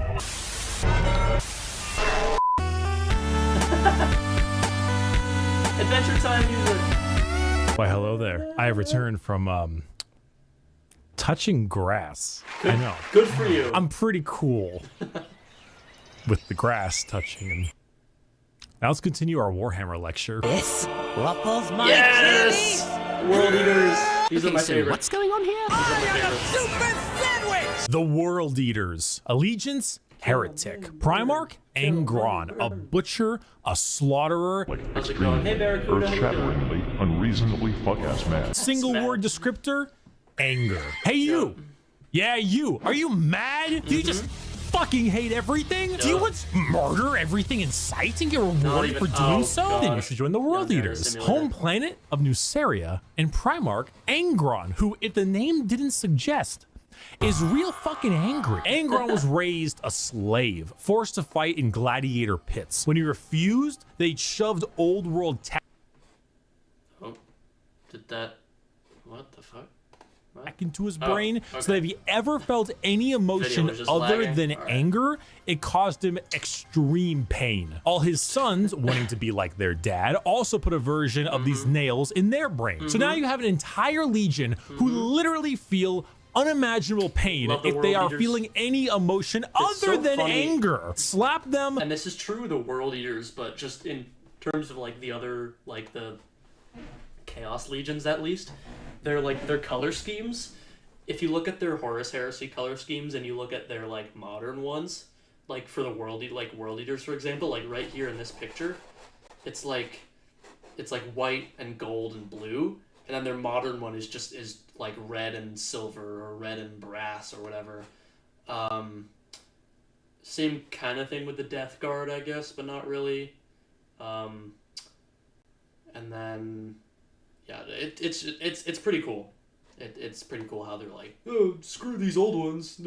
Adventure Time music. Why, hello there. I have returned from touching grass. I know. Good for you. I'm pretty cool with the grass touching him. Now let's continue our Warhammer lecture. This ruffles my Yes! World Eaters. These are my so favorite. what's going on here? The World Eaters. Allegiance, Heretic. Primarch, Angron. A Butcher, a Slaughterer. How's it going? Hey, Barracuda. How you doing? Earth-shatteringly, unreasonably fuck-ass mad. Single word descriptor, anger. Hey, you. Yeah, you. Are you mad? Do you just fucking hate everything? Do you want to murder everything in sight and get rewarded for doing so? Then you should join the World Eaters. Home planet of Nuceria and Primarch Angron, who, if the name didn't suggest, is real fucking angry. Angron was raised a slave, forced to fight in gladiator pits. When he refused, they shoved old world Oh, did that... What the fuck? back into his brain, okay. so that if he ever felt any emotion was just other lagging. than All right. anger, it caused him extreme pain. All his sons, wanting to be like their dad, also put a version of these nails in their brain. So now you have an entire legion who literally feel unimaginable pain Love the if they World are Eaters. feeling any emotion It's other so than funny. anger. Slap them. And this is true, the World Eaters, but just in terms of like the other, like the Chaos Legions at least, they're like their color schemes. If you look at their Horus Heresy color schemes and you look at their like modern ones, like for the World Eaters, for example, like right here in this picture, it's like white and gold and blue, and then their modern one is like red and silver or red and brass or whatever. Same kind of thing with the Death Guard, I guess, but not really. And then, yeah, it's pretty cool. It's pretty cool how they're like, oh, screw these old ones.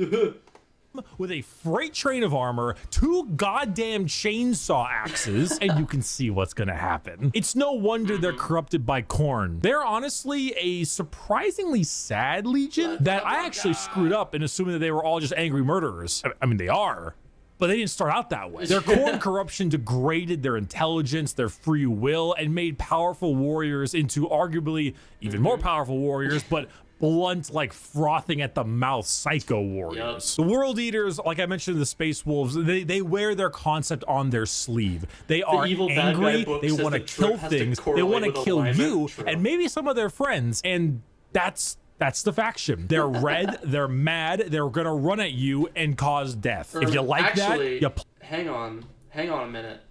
With a freight train of armor, 2 goddamn chainsaw axes, and you can see what's gonna happen. It's no wonder they're corrupted by corn. They're honestly a surprisingly sad legion that I actually screwed up in assuming that they were all just angry murderers. I mean, they are, but they didn't start out that way. Their corn corruption degraded their intelligence, their free will, and made powerful warriors into arguably even more powerful warriors, but blunt, like frothing at the mouth psycho warriors. The World Eaters, like I mentioned in the Space Wolves, they wear their concept on their sleeve. They are evil bad guy angry, book they says want to the trip kill has to things, they correlate want to with kill alignment. you, True. and maybe some of their friends, and that's the faction. They're red, they're mad, they're gonna run at you and cause death. If you like Actually, that, hang on a minute.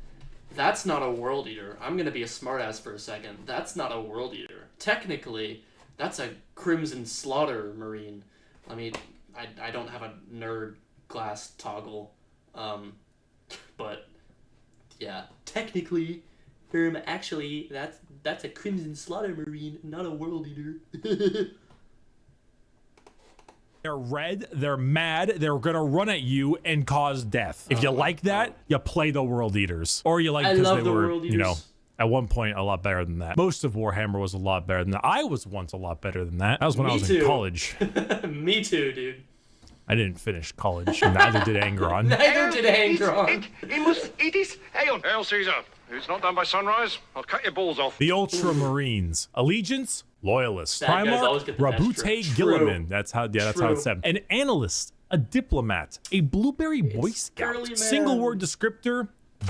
That's not a World Eater. I'm gonna be a smartass for a second. That's not a World Eater. Technically, that's a Crimson Slaughter Marine. I mean, I don't have a nerd glass toggle, but yeah, technically, actually, that's a Crimson Slaughter Marine, not a World Eater. They're red, they're mad, they're gonna run at you and cause death. If you like that, you play the World Eaters. Or you like because they were, you know, at one point a lot better than that. Most of Warhammer was a lot better than that. I was once a lot better than that. That was when I was in college. Me too, dude. I didn't finish college, and neither did Angron. Neither did Angron. He must eat it. Hail Caesar. If it's not done by sunrise, I'll cut your balls off. The Ultramarines. Allegiance, Loyalists. That guy's always Primarch, get the best Rabute trick. Gilliman. That's how it's said. An analyst, a diplomat, a blueberry boy scout. Single word descriptor,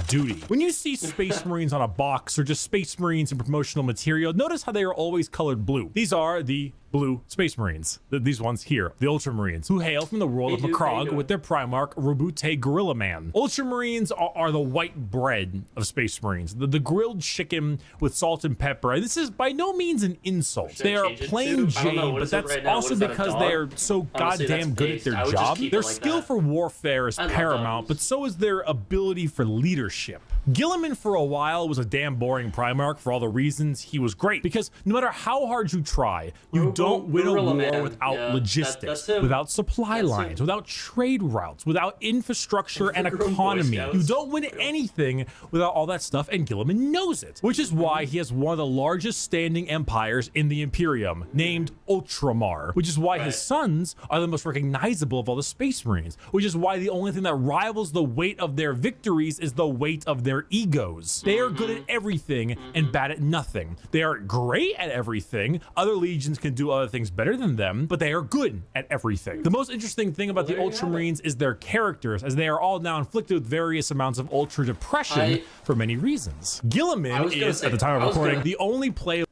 duty. When you see Space Marines on a box or just Space Marines in promotional material, notice how they are always colored blue. These are the blue Space Marines. These ones here, the Ultramarines, who hail from the world of Macrog with their Primarch, Rabute Gorilla Man. Ultramarines are the white bread of Space Marines, the grilled chicken with salt and pepper. And this is by no means an insult. They are plain Jane, but that's also because they are so goddamn good at their job. Their skill for warfare is paramount, but so is their ability for leadership. Gilliman for a while was a damn boring Primarch for all the reasons he was great, because no matter how hard you try, you don't win a war without logistics, without supply lines, without trade routes, without infrastructure and economy. You don't win anything without all that stuff, and Gilliman knows it, which is why he has one of the largest standing empires in the Imperium, named Ultramar, which is why his sons are the most recognizable of all the Space Marines, which is why the only thing that rivals the weight of their victories is the weight of their egos. They are good at everything and bad at nothing. They are great at everything. Other legions can do other things better than them, but they are good at everything. The most interesting thing about the Ultramarines is their characters, as they are all now inflicted with various amounts of ultra depression for many reasons. Gilliman is, at the time of recording, the only play.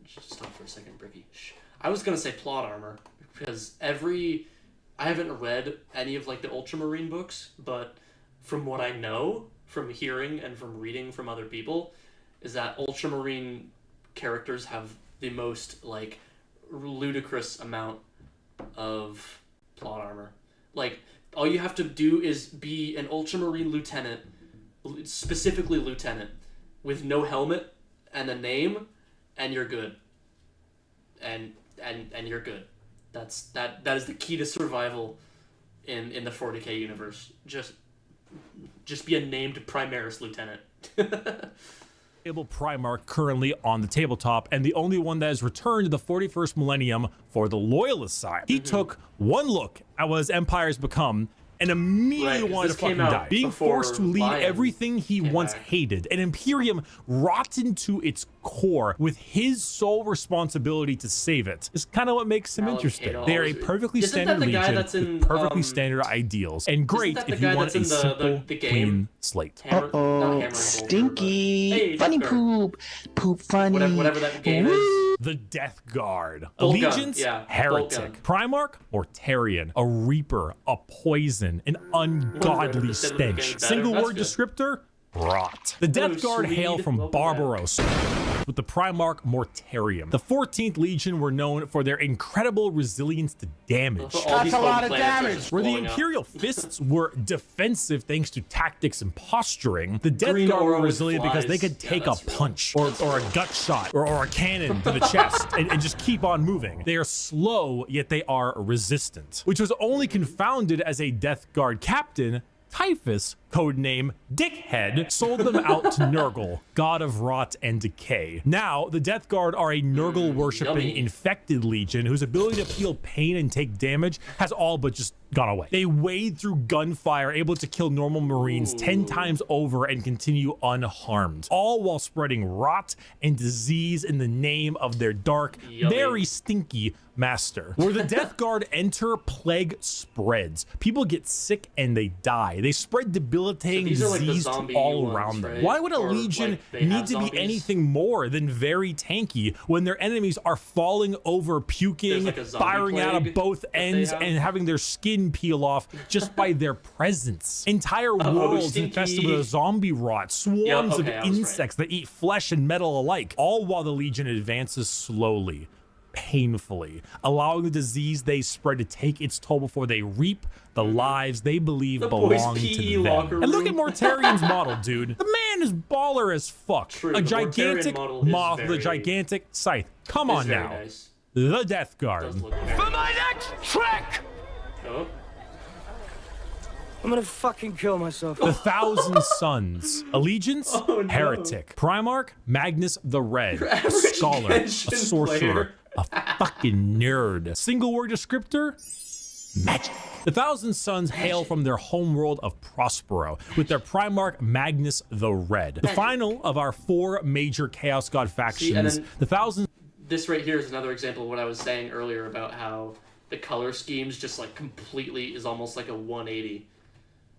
Just stop for a second, Bricky. I was gonna say plot armor because I haven't read any of like the Ultramarine books, but from what I know, from hearing and from reading from other people, is that Ultramarine characters have the most like ludicrous amount of plot armor. Like all you have to do is be an Ultramarine lieutenant, specifically lieutenant, with no helmet and a name, and you're good. And you're good. That is the key to survival in the 40K universe. Just be a named Primaris lieutenant. Primarch currently on the tabletop, and the only one that has returned to the 41st millennium for the Loyalist side. He took one look at what his empire has become and immediately wanted to fucking die. Being forced to lead everything he once hated, an Imperium rotten to its core with his sole responsibility to save it, is kind of what makes him interesting. They are a perfectly standard legion with perfectly standard ideals, and great if you want a simple, clean slate. Stinky. Funny poop. Poop funny. Whatever that game is. The Death Guard. Allegiance, Heretic. Primarch, Mortarian. A Reaper, a Poison, an ungodly stench. Single word descriptor, rot. The Death Guard hail from Barbaros, with the Primarch Mortarium. The 14th Legion were known for their incredible resilience to damage. That's a lot of damage. Where the Imperial Fists were defensive thanks to tactics and posturing, the Death Guard were resilient because they could take a punch or a gut shot or a cannon to the chest and just keep on moving. They are slow, yet they are resistant, which was only confounded as a Death Guard captain, Typhus, codename Dickhead, sold them out to Nurgle, god of rot and decay. Now, the Death Guard are a Nurgle-worshipping infected legion whose ability to feel pain and take damage has all but just gone away. They wade through gunfire, able to kill normal Marines 10 times over and continue unharmed, all while spreading rot and disease in the name of their dark, very stinky master. Where the Death Guard enter, plague spreads. People get sick and they die. They spread debilitating disease to all around them. Why would a legion need to be anything more than very tanky when their enemies are falling over, puking, firing out of both ends, and having their skin peel off just by their presence? Entire worlds infested with a zombie rot, swarms of insects that eat flesh and metal alike, all while the legion advances slowly, painfully, allowing the disease they spread to take its toll before they reap the lives they believe belong to them. And look at Mortarian's model, dude. The man is baller as fuck. A gigantic moth with a gigantic scythe. Come on now. The Death Guard. For my next trick, Oh. I'm gonna fucking kill myself. The Thousand Sons. Allegiance, Oh, no. Heretic. Primarch, Magnus the Red. Your A average scholar, a Genshin sorcerer, player. a fucking nerd. Single word descriptor, magic. The Thousand Sons hail from their homeworld of Prospero, with their Primarch Magnus the Red. The final of our 4 major Chaos God factions. The Thousand... This right here is another example of what I was saying earlier about how the color schemes just like completely is almost like a 180.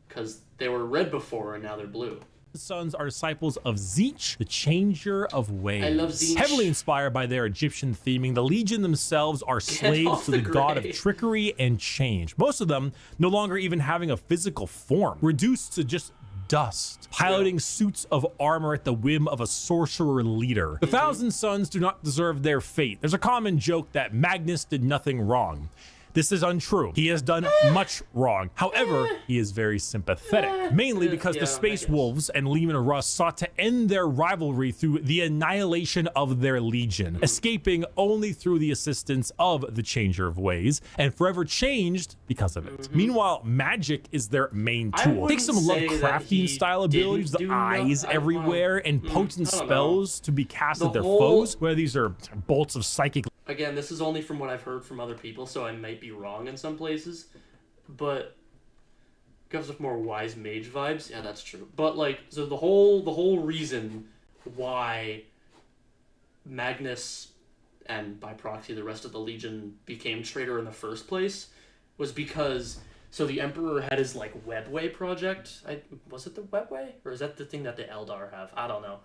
Because they were red before and now they're blue. The Sons are disciples of Tzeentch, the Changer of Ways. I love Tzeentch. Heavily inspired by their Egyptian theming, the Legion themselves are slaves to the god of trickery and change. Most of them no longer even having a physical form, reduced to just dust, piloting suits of armor at the whim of a sorcerer leader. The Thousand Sons do not deserve their fate. There's a common joke that Magnus did nothing wrong. This is untrue. He has done much wrong. However, he is very sympathetic, mainly because the Space Wolves and Leman Russ sought to end their rivalry through the annihilation of their legion, escaping only through the assistance of the Changer of Ways, and forever changed because of it. Meanwhile, magic is their main tool. Take some Lovecraftian style abilities, the eyes everywhere, and potent spells to be cast at their foes, whether these are bolts of psychic. Again, this is only from what I've heard from other people, so I might be wrong in some places, but gives off more wise mage vibes. Yeah, that's true. But like, so the whole reason why Magnus and by proxy the rest of the Legion became traitor in the first place was because so the Emperor had his like Webway project. Was it the Webway, or is that the thing that the Eldar have? I don't know.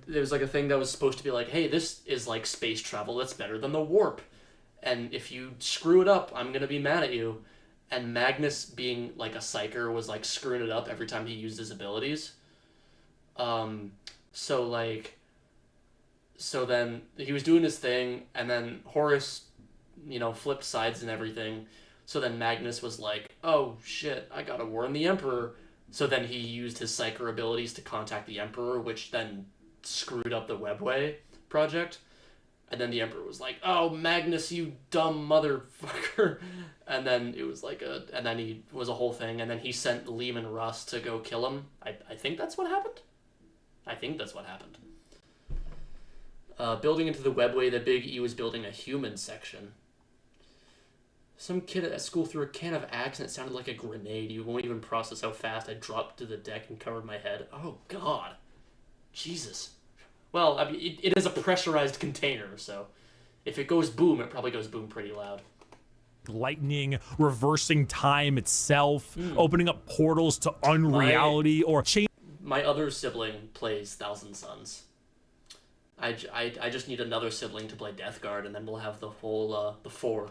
There was like a thing that was supposed to be like, hey, this is like space travel that's better than the warp. And if you screw it up, I'm going to be mad at you. And Magnus, being like a psyker, was like screwing it up every time he used his abilities. So then he was doing his thing, and then Horus, you know, flipped sides and everything. So then Magnus was like, oh shit, I gotta warn the Emperor. So then he used his psyker abilities to contact the Emperor, which then screwed up the Webway project. And then the Emperor was like, oh, Magnus, you dumb motherfucker. And then it was like and then he was a whole thing. And then he sent Leman Russ to go kill him. I think that's what happened. Building into the Webway, the Big E was building a human section. Some kid at school threw a can of Axe and it sounded like a grenade. You won't even process how fast I dropped to the deck and covered my head. Oh, God. Jesus. Well, I mean, it is a pressurized container, so if it goes boom, it probably goes boom pretty loud. Lightning, reversing time itself, opening up portals to unreality, or change. My other sibling plays Thousand Sons. I just need another sibling to play Death Guard, and then we'll have the whole, the 4.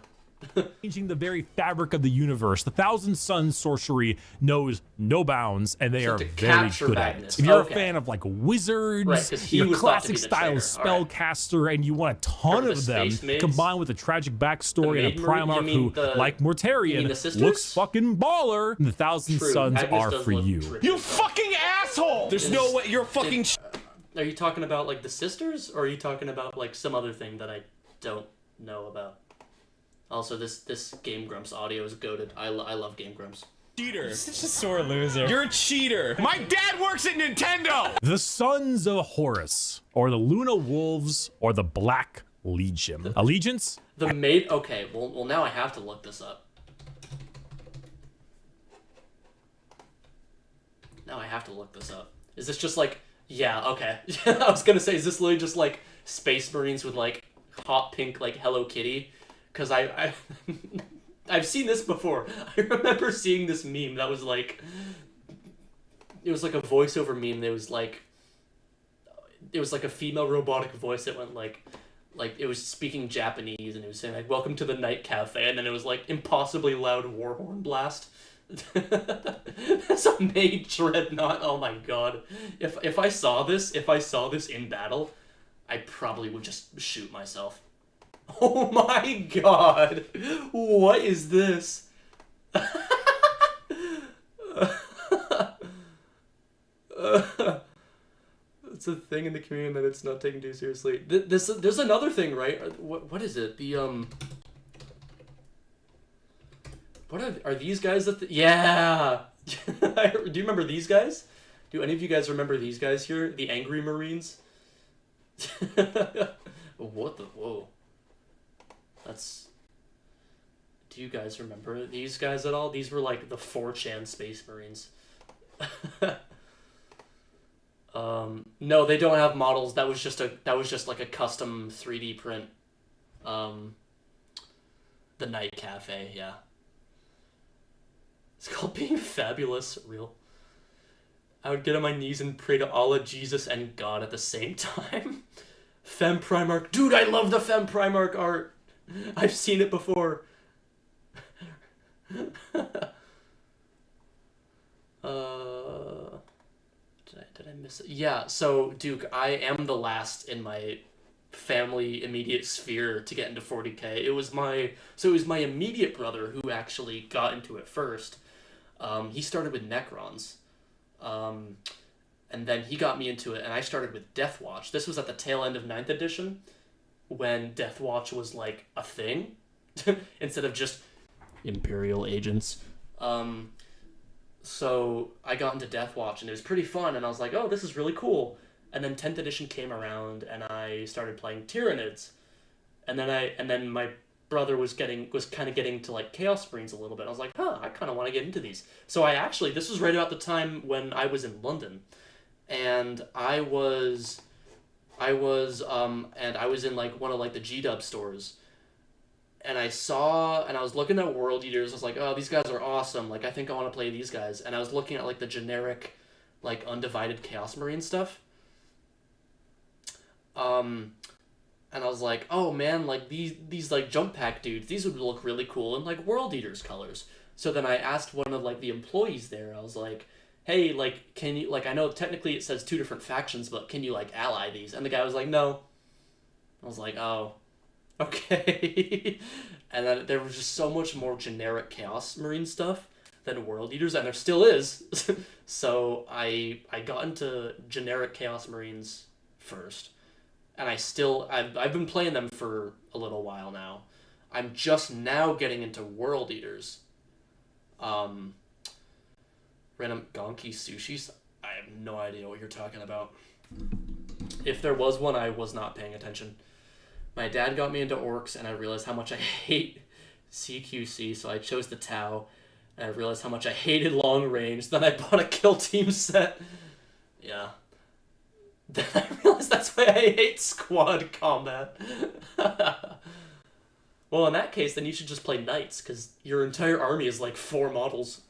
Changing the very fabric of the universe. The Thousand Sons sorcery knows no bounds, and they are very good at it. If you're a fan of like wizards, you're a classic style spellcaster, and you want a ton of them, combined with a tragic backstory and a Primarch who, like Mortarion, looks fucking baller, the Thousand Sons are for you. You fucking asshole! There's no way you're fucking. Are you talking about like the sisters, or are you talking about like some other thing that I don't know about? Also, this Game Grumps audio is goated. I love Game Grumps. Cheater. You're such a sore loser. You're a cheater. My dad works at Nintendo! The Sons of Horus, or the Luna Wolves, or the Black Legion. Allegiance? Okay, well now I have to look this up. Is this just like, yeah, okay. I was gonna say, is this literally just like Space Marines with like hot pink like Hello Kitty? Because I've seen this before. I remember seeing this meme that was like, it was like a voiceover meme that was like, it was like a female robotic voice that went like it was speaking Japanese, and it was saying like, welcome to the night cafe, and then it was like impossibly loud war horn blast. That's a maid dreadnought. Oh my god. If I saw this in battle, I probably would just shoot myself. Oh my god! What is this? It's a thing in the community that it's not taken too seriously. There's another thing, right? What is it? What are these guys? Yeah. Do you remember these guys? Do any of you guys remember these guys here? The Angry Marines? What the... Whoa. That's... Do you guys remember these guys at all? These were like the 4chan Space Marines. No, they don't have models. That was just like a custom 3D print. The Night Cafe, yeah. It's called Being Fabulous. Real. I would get on my knees and pray to Allah, Jesus, and God at the same time. Fem Primarch. Dude, I love the Fem Primarch art. I've seen it before. Did I miss it? Yeah, so, Duke, I am the last in my family immediate sphere to get into 40k. It was my immediate brother who actually got into it first. He started with Necrons. And then he got me into it, and I started with Death Watch. This was at the tail end of 9th edition, when Death Watch was like a thing, instead of just Imperial agents. So I got into Death Watch, and it was pretty fun, and I was like, oh, this is really cool. And then 10th edition came around, and I started playing Tyranids. And then my brother was kind of getting to like Chaos Marines a little bit. I was like, huh, I kind of want to get into these. So this was right about the time when I was in London, and I was in like one of like the G-Dub stores, and I was looking at World Eaters. I was like, oh, these guys are awesome. Like, I think I want to play these guys. And I was looking at like the generic, like Undivided Chaos Marine stuff. And I was like, oh man, like these like jump pack dudes, these would look really cool in like World Eaters colors. So then I asked one of like the employees there, I was like, hey, like, can you, like, I know technically it says 2 different factions, but can you like ally these? And the guy was like, no. I was like, oh, okay. And then there was just so much more generic Chaos Marine stuff than World Eaters, and there still is. So I got into generic Chaos Marines first. And I've been playing them for a little while now. I'm just now getting into World Eaters. Random Gonki Sushis? I have no idea what you're talking about. If there was one, I was not paying attention. My dad got me into Orcs, and I realized how much I hate CQC, so I chose the Tau. And I realized how much I hated long range. Then I bought a Kill Team set. Yeah. Then I realized that's why I hate squad combat. Well, in that case, then you should just play Knights, because your entire army is like 4 models.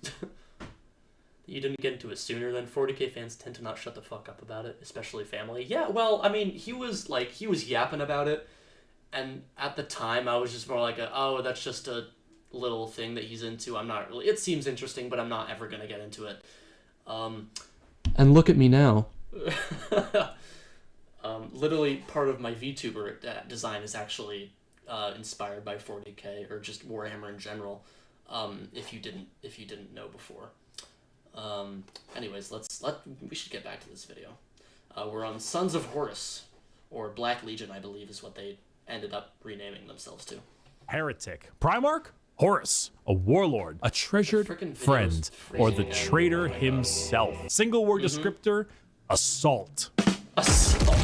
You didn't get into it sooner. Then 40k fans tend to not shut the fuck up about it, especially family. Yeah, well, I mean, he was yapping about it, and at the time, I was just more like, oh, that's just a little thing that he's into. I'm not really... It seems interesting, but I'm not ever going to get into it. And look at me now. Literally part of my VTuber design is actually inspired by 40k or just Warhammer in general. If you didn't know before. Anyways, we should get back to this video. We're on Sons of Horus, or Black Legion, I believe is what they ended up renaming themselves to. Heretic. Primarch? Horus, a warlord, a treasured friend, or the traitor himself. Single word descriptor, assault.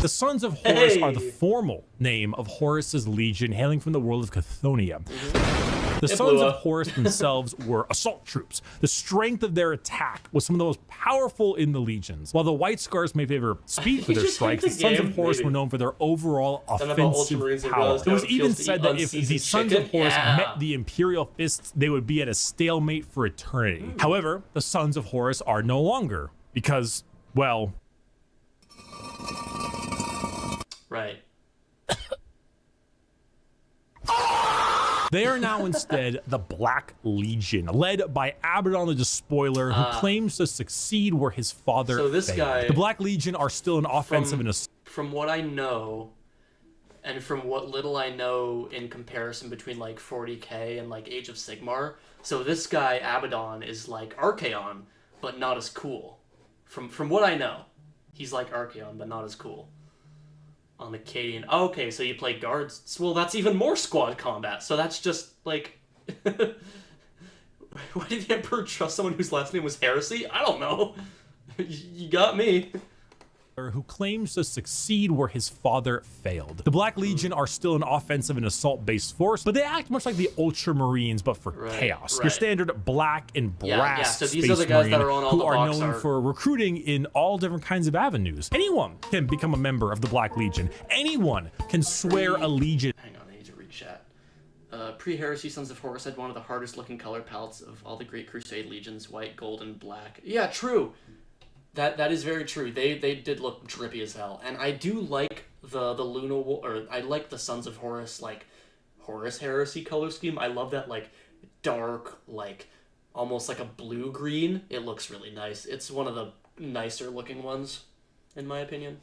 The Sons of Horus are the formal name of Horus's legion, hailing from the world of Chthoniya. The Sons of Horus themselves were assault troops. The strength of their attack was some of the most powerful in the legions. While the White Scars may favor speed for their strikes, the Sons of Horus were known for their overall offensive power. It was even said that if the Sons of Horus met the Imperial Fists, they would be at a stalemate for eternity. However, the Sons of Horus are no longer, because, well... Right. They are now instead the Black Legion, led by Abaddon the Despoiler, who claims to succeed where his father failed. Guy... The Black Legion are still an offensive From what I know, and from what little I know in comparison between like 40k and like Age of Sigmar, so this guy, Abaddon, is like Archaon, but not as cool. From what I know, he's like Archaon, but not as cool. On Acadian. Oh, okay, so you play guards. Well, that's even more squad combat. So that's just like... Why did the Emperor trust someone whose last name was Heresy? I don't know. You got me. Who claims to succeed where his father failed. The Black Legion are still an offensive and assault-based force, but they act much like the Ultramarines, but for chaos. Your standard black and brass so these Space are the guys Marine that are on all who the are box known art. for recruiting in all different kinds of avenues. Anyone can become a member of the Black Legion. Anyone can swear allegiance. Hang on, I need to read chat. Pre-Heresy Sons of Horus had one of the hardest looking color palettes of all the Great Crusade Legions, white, gold, and black. Yeah, true. That is very true. They did look drippy as hell, and I do like the Luna, or I like the Sons of Horus, like Horus Heresy color scheme. I love that, like dark, like almost like a blue green. It looks really nice. It's one of the nicer looking ones, in my opinion.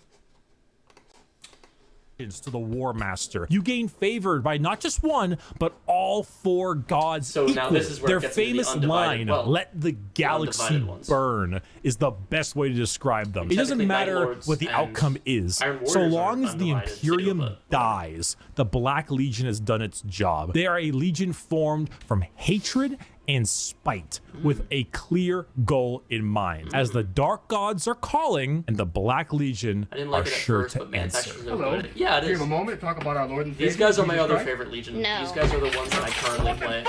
To the War Master, you gain favored by not just one, but all 4 gods. So now this is where their it gets into the famous undivided, line, "Let the galaxy burn," is the best way to describe them. It doesn't matter what the outcome is, so long as the Imperium dies. The Black Legion has done its job. They are a legion formed from hatred and spite, with a clear goal in mind. As the Dark Gods are calling, and the Black Legion are sure to answer. Hello. Yeah, it is. We have a moment to talk about our Lord and Savior. These guys are my Jesus other Christ? favorite legion. No. These guys are the ones that I currently play.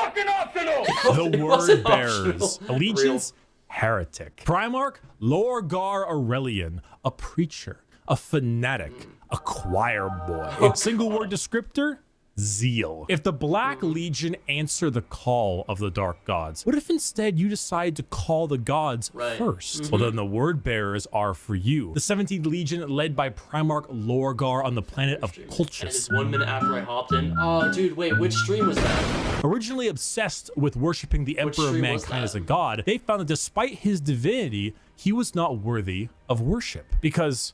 The Word Bearers. Allegiance, heretic. Primarch, Lorgar Aurelian, a preacher, a fanatic, a choir boy. Single word descriptor, zeal. If the Black Legion answer the call of the Dark Gods, what if instead you decide to call the gods first? Well, then the Word Bearers are for you. The 17th Legion, led by Primarch Lorgar on the planet of Colchis. It's 1 minute after I hopped in. Oh, dude, wait, which stream was that? Originally obsessed with worshiping the Emperor of stream was Mankind that? as a god, they found that despite his divinity, he was not worthy of worship because,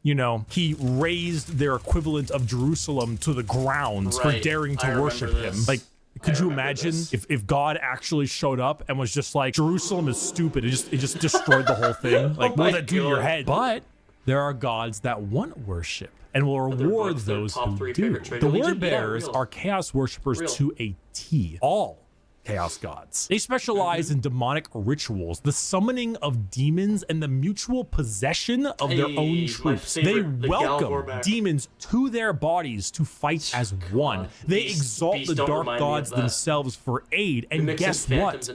you know, he raised their equivalent of Jerusalem to the ground for daring to worship him. Like, could you imagine if God actually showed up and was just like, Jerusalem is stupid, it just destroyed the whole thing? Like, what would that do to your head? But there are gods that want worship and will reward those who do. The Word Bearers are chaos worshippers to a T. All chaos gods. They specialize in demonic rituals, the summoning of demons, and the mutual possession of their own troops. They welcome demons to their bodies to fight as one. They exalt the dark gods themselves for aid, and guess what?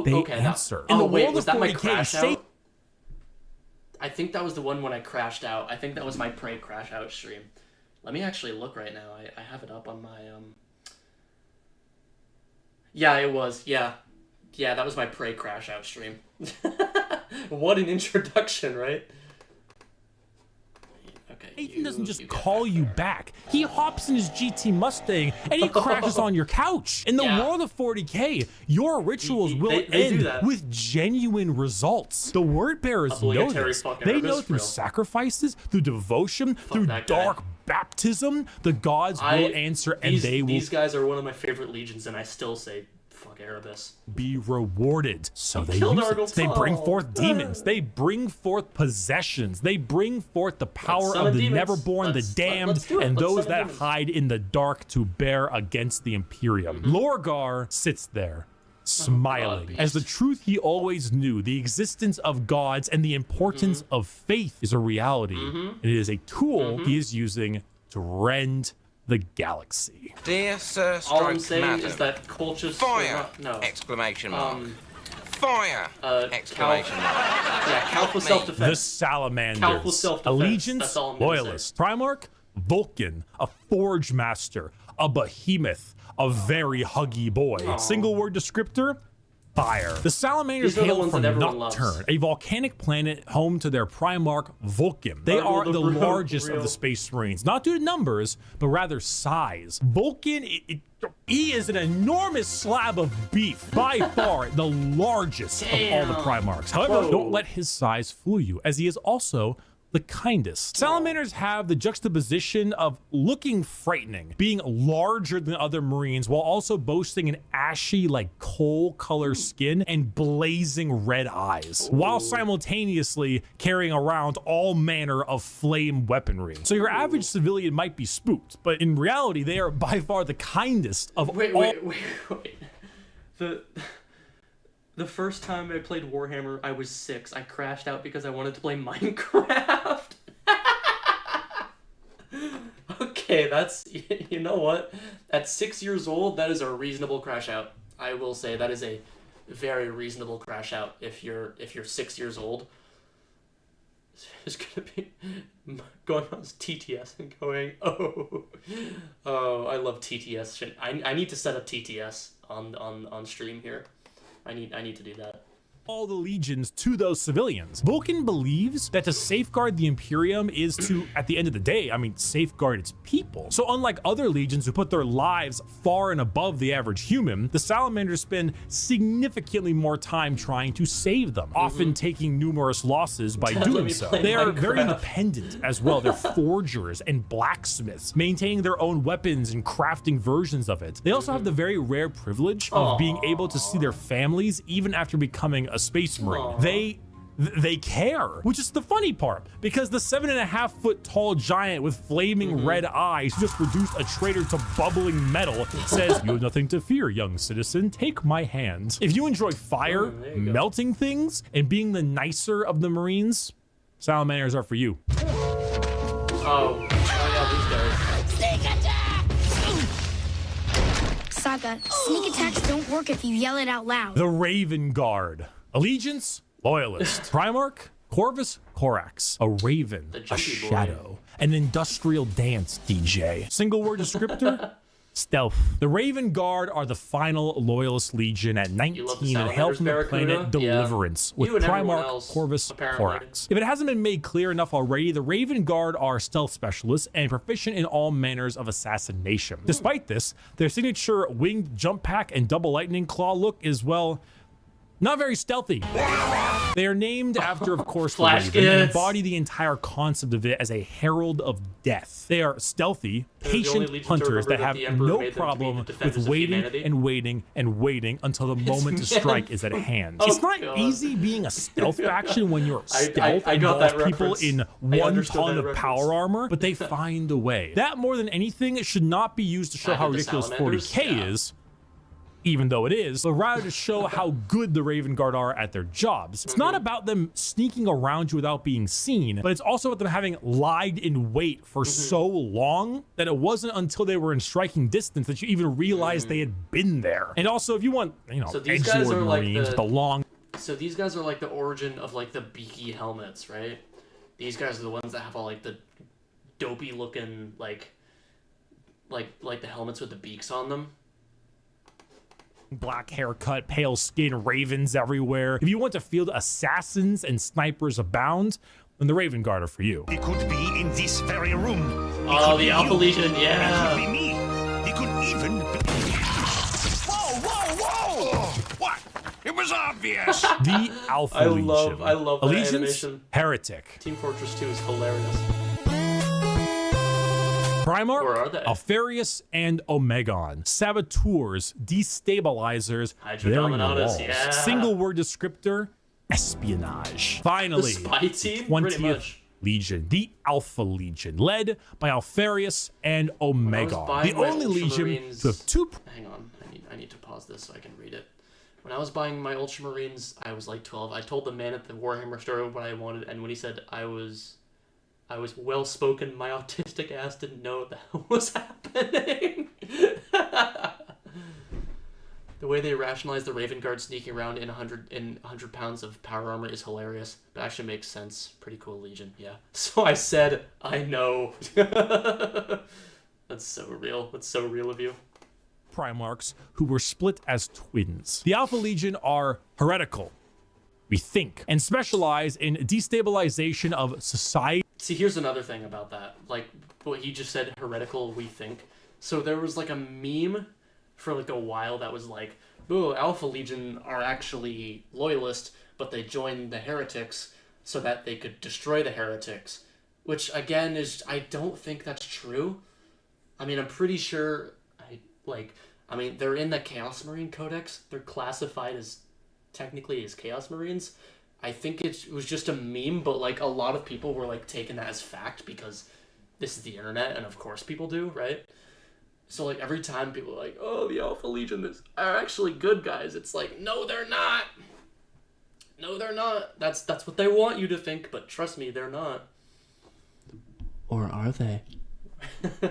They answer. In the world of 40K, I think that was the one when I crashed out. I think that was my Prey crash out stream. Let me actually look right now. I have it up on my Yeah, it was. Yeah, that was my Prey crash out stream. What an introduction, right? Okay. Nathan doesn't just call you back. He hops in his GT Mustang and he crashes on your couch. In the world of 40K, your rituals will end with genuine results. The Word Bearers know this. They know through sacrifices, through devotion, through dark baptism, the gods will answer, and they will. These guys are one of my favorite legions, and I still say fuck Erebus. Be rewarded. So they use it. They bring forth demons. They bring forth possessions. They bring forth the power of the Neverborn, the damned, and those that hide in the dark to bear against the Imperium. Lorgar sits there, smiling, as the truth he always knew, the existence of gods and the importance of faith is a reality. And it is a tool he is using to rend the galaxy. Dear Sir, all I'm saying is that Colchis... Fire! No. Exclamation mark. Fire! Exclamation mark. Yeah, Calf self-defense. The Salamanders. Calf self-defense. Allegiance, loyalist. Primarch, Vulcan, a Forge Master, a behemoth, a very huggy boy. Single word descriptor, fire. The Salamanders hail from Nocturne, a volcanic planet home to their Primarch Vulcan. They are the largest of the Space Marines, not due to numbers, but rather size. Vulcan, he is an enormous slab of beef, by far the largest of all the Primarchs. However, don't let his size fool you, as he is also the kindest. Salamanders have the juxtaposition of looking frightening, being larger than other Marines, while also boasting an ashy, like coal color skin and blazing red eyes, while simultaneously carrying around all manner of flame weaponry. So your average civilian might be spooked, but in reality, they are by far the kindest of all. Wait. The first time I played Warhammer, I was 6. I crashed out because I wanted to play Minecraft. Okay, that's, you know what? At 6 years old, that is a reasonable crash out. I will say that is a very reasonable crash out if you're 6 years old. It's gonna be going on TTS and going, oh, I love TTS shit. I need to set up TTS on stream here. I need to do that. All the legions to those civilians. Vulcan believes that to safeguard the Imperium is to, at the end of the day, safeguard its people. So unlike other legions who put their lives far and above the average human, the Salamanders spend significantly more time trying to save them, often taking numerous losses by doing so. They are very independent as well. They're forgers and blacksmiths, maintaining their own weapons and crafting versions of it. They also have the very rare privilege of being able to see their families even after becoming a Space Marine. They care, which is the funny part, because the 7.5-foot tall giant with flaming red eyes who just reduced a traitor to bubbling metal says, "You have nothing to fear, young citizen. Take my hand." If you enjoy fire, melting things, and being the nicer of the Marines, Salamanders are for you. Oh yeah, these guys. Sneak attack! Saga, sneak attacks don't work if you yell it out loud. The Raven Guard. Allegiance, Loyalist. Primarch, Corvus Corax. A raven, a shadow, an industrial dance DJ. Single word descriptor, stealth. The Raven Guard are the final Loyalist Legion at 19 and hail from the planet Deliverance with Primarch Corvus Corax. If it hasn't been made clear enough already, the Raven Guard are stealth specialists and proficient in all manners of assassination. Despite this, their signature winged jump pack and double lightning claw look is, well, not very stealthy. They are named after, of course, the Raven and embody the entire concept of it as a herald of death. They are stealthy, patient hunters that have no problem with waiting and waiting and waiting until the moment to strike is at hand. It's not easy being a stealth faction when your stealth involves people in 1 ton of power armor, but they find a way. That, more than anything, should not be used to show how ridiculous 40k is, even though it is, but rather to show how good the Raven Guard are at their jobs. It's not about them sneaking around you without being seen, but it's also about them having lied in wait for so long that it wasn't until they were in striking distance that you even realized they had been there. And also, if you want, so these guys are like the long... So these guys are like the origin of like the beaky helmets, right? These guys are the ones that have all like the dopey looking like the helmets with the beaks on them. Black haircut, pale skin, ravens everywhere. If you want to field assassins and snipers abound, then the Raven Guard are for you. He could be in this very room. Oh, the Alpha Legion, yeah. It could be me. He could even be... Whoa! What? It was obvious. The Alpha Legion. I love that Allegiance, animation. Heretic. Team Fortress 2 is hilarious. Primarch, Alfarius, and Omegon. Saboteurs, destabilizers, burying walls. Yeah. Single word descriptor, espionage. Finally, the spy team? 20th Legion, the Alpha Legion, led by Alfarius and Omegon. The only Legion to have two... Hang on, I need to pause this so I can read it. When I was buying my Ultramarines, I was like 12. I told the man at the Warhammer store what I wanted, and when he said I was well-spoken, my autistic ass didn't know what the hell was happening. The way they rationalize the Raven Guard sneaking around in 100 pounds of power armor is hilarious, but actually makes sense. Pretty cool Legion, yeah. So I said, I know. That's so real. That's so real of you. Primarchs who were split as twins. The Alpha Legion are heretical, we think, and specialize in destabilization of society. See, here's another thing about that. Like, what he just said, heretical, we think. So there was, like, a meme for, like, a while that was like, oh, Alpha Legion are actually loyalist, but they joined the heretics so that they could destroy the heretics. Which, again, I don't think that's true. I mean, I'm pretty sure, they're in the Chaos Marine Codex. They're classified as, technically, as Chaos Marines. I think it was just a meme, but, like, a lot of people were, like, taking that as fact because this is the internet, and of course people do, right? So, like, every time people are like, oh, the Alpha Legion are actually good guys, it's like, no, they're not! No, they're not. That's what they want you to think, but trust me, they're not. Or are they? They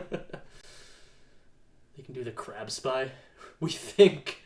can do the crab spy. We think.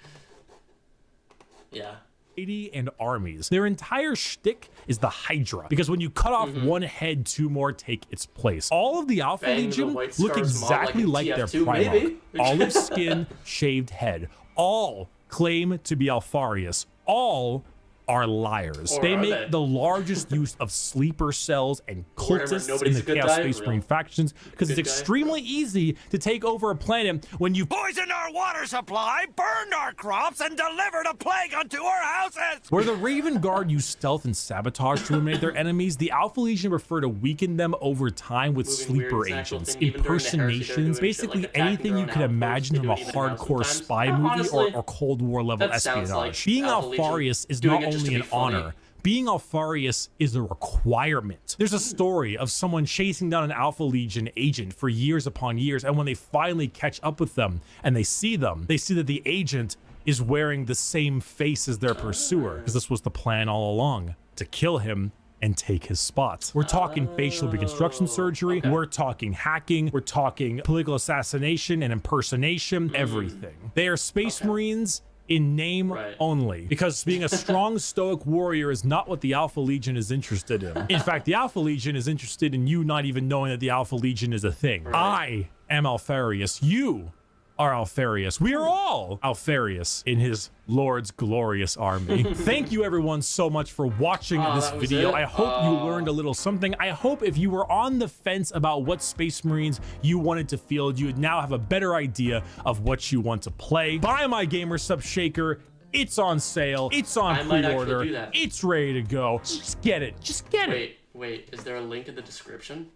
Yeah. And armies. Their entire shtick is the Hydra, because when you cut off one head, 2 more take its place. All of the Alpha Legion look exactly like their Primarch. Olive skin, shaved head. All claim to be Alfarius. All are liars. They make the largest use of sleeper cells and cultists in the Chaos Space Marine factions because it's extremely easy to take over a planet when you Poisoned our water supply, burned our crops, and delivered a plague unto our houses! Where the Raven Guard use stealth and sabotage to eliminate their enemies, the Alpha Legion prefer to weaken them over time with sleeper agents, impersonations, basically anything you can imagine from a hardcore spy movie or Cold War level espionage. Being Alfarius is not only an honor. Being Alfarius is a requirement. There's a story of someone chasing down an Alpha Legion agent for years upon years, and when they finally catch up with them and they see that the agent is wearing the same face as their pursuer, because this was the plan all along, to kill him and take his spot. We're talking facial reconstruction surgery, we're talking hacking, we're talking political assassination and impersonation, everything. They are Space Marines in name only, because being a strong stoic warrior is not what the Alpha Legion is interested in. In fact, the Alpha Legion is interested in you not even knowing that the Alpha Legion is a thing. I am Alfarius. You are Alfarius. We are all Alfarius in his Lord's glorious army. Thank you everyone so much for watching this video. I hope you learned a little something. I hope if you were on the fence about what Space Marines you wanted to field, you would now have a better idea of what you want to play. Buy my Gamer Sub Shaker. It's on sale. It's on pre-order. It's ready to go. Just get it. Just get it. Wait, is there a link in the description?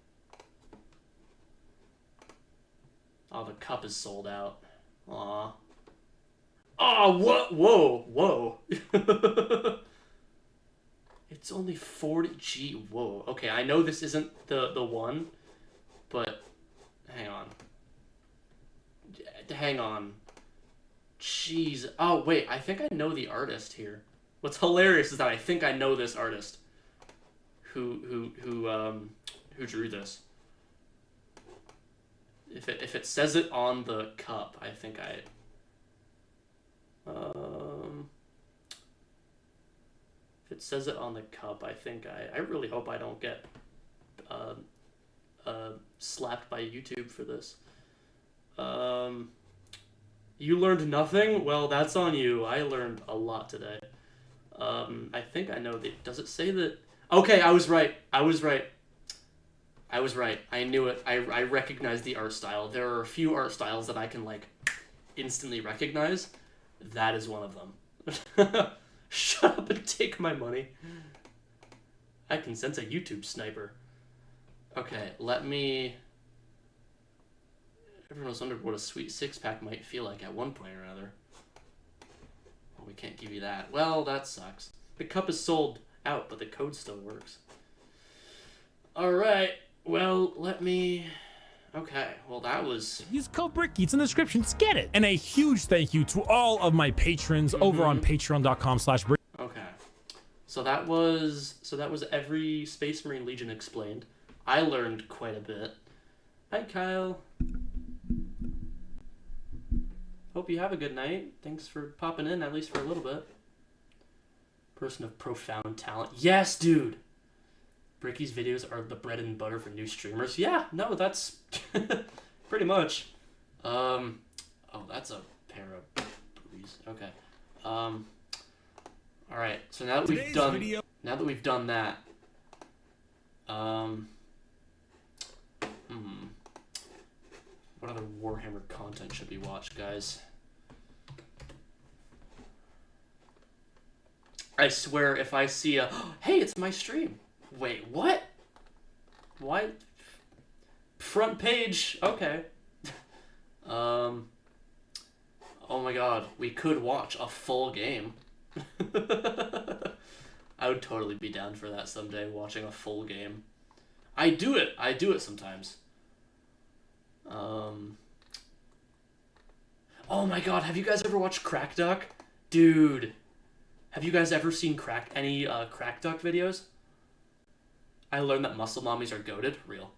Oh, the cup is sold out. Aw. Oh, what? Whoa. It's only 40. Gee, whoa. Okay, I know this isn't the one, but hang on. Hang on. Jeez. Oh, wait. I think I know the artist here. What's hilarious is that I think I know this artist who drew this. If it says it on the cup, I think I if it says it on the cup, I think I really hope I don't get slapped by YouTube for this. You learned nothing? Well, that's on you. I learned a lot today. I think I know does it say that? Okay, I was right. I knew it. I recognized the art style. There are a few art styles that I can, like, instantly recognize. That is one of them. Shut up and take my money. I can sense a YouTube sniper. Okay, let me... Everyone's wondered what a sweet six-pack might feel like at one point or another. Well, we can't give you that. Well, that sucks. The cup is sold out, but the code still works. Alright. Well, let me... Okay, well that was... Use code Bricky, it's in the description, just get it! And a huge thank you to all of my patrons over on patreon.com/Bricky. Okay. So that was every Space Marine Legion explained. I learned quite a bit. Hi, Kyle. Hope you have a good night. Thanks for popping in, at least for a little bit. Person of profound talent. Yes, dude! Bricky's videos are the bread and butter for new streamers. Yeah, no, that's pretty much. Oh, that's a pair of boobies. Okay. All right. So now that we've done that, what other Warhammer content should we watch, guys? I swear, if I see a hey, it's my stream. Wait, what? Why? Front page. Okay. Oh my god, we could watch a full game. I would totally be down for that someday, watching a full game. I do it sometimes. Oh my god, have you guys ever watched Crack Duck? Dude, Have you guys ever seen any crack duck videos? I learned that muscle mommies are goated. Real.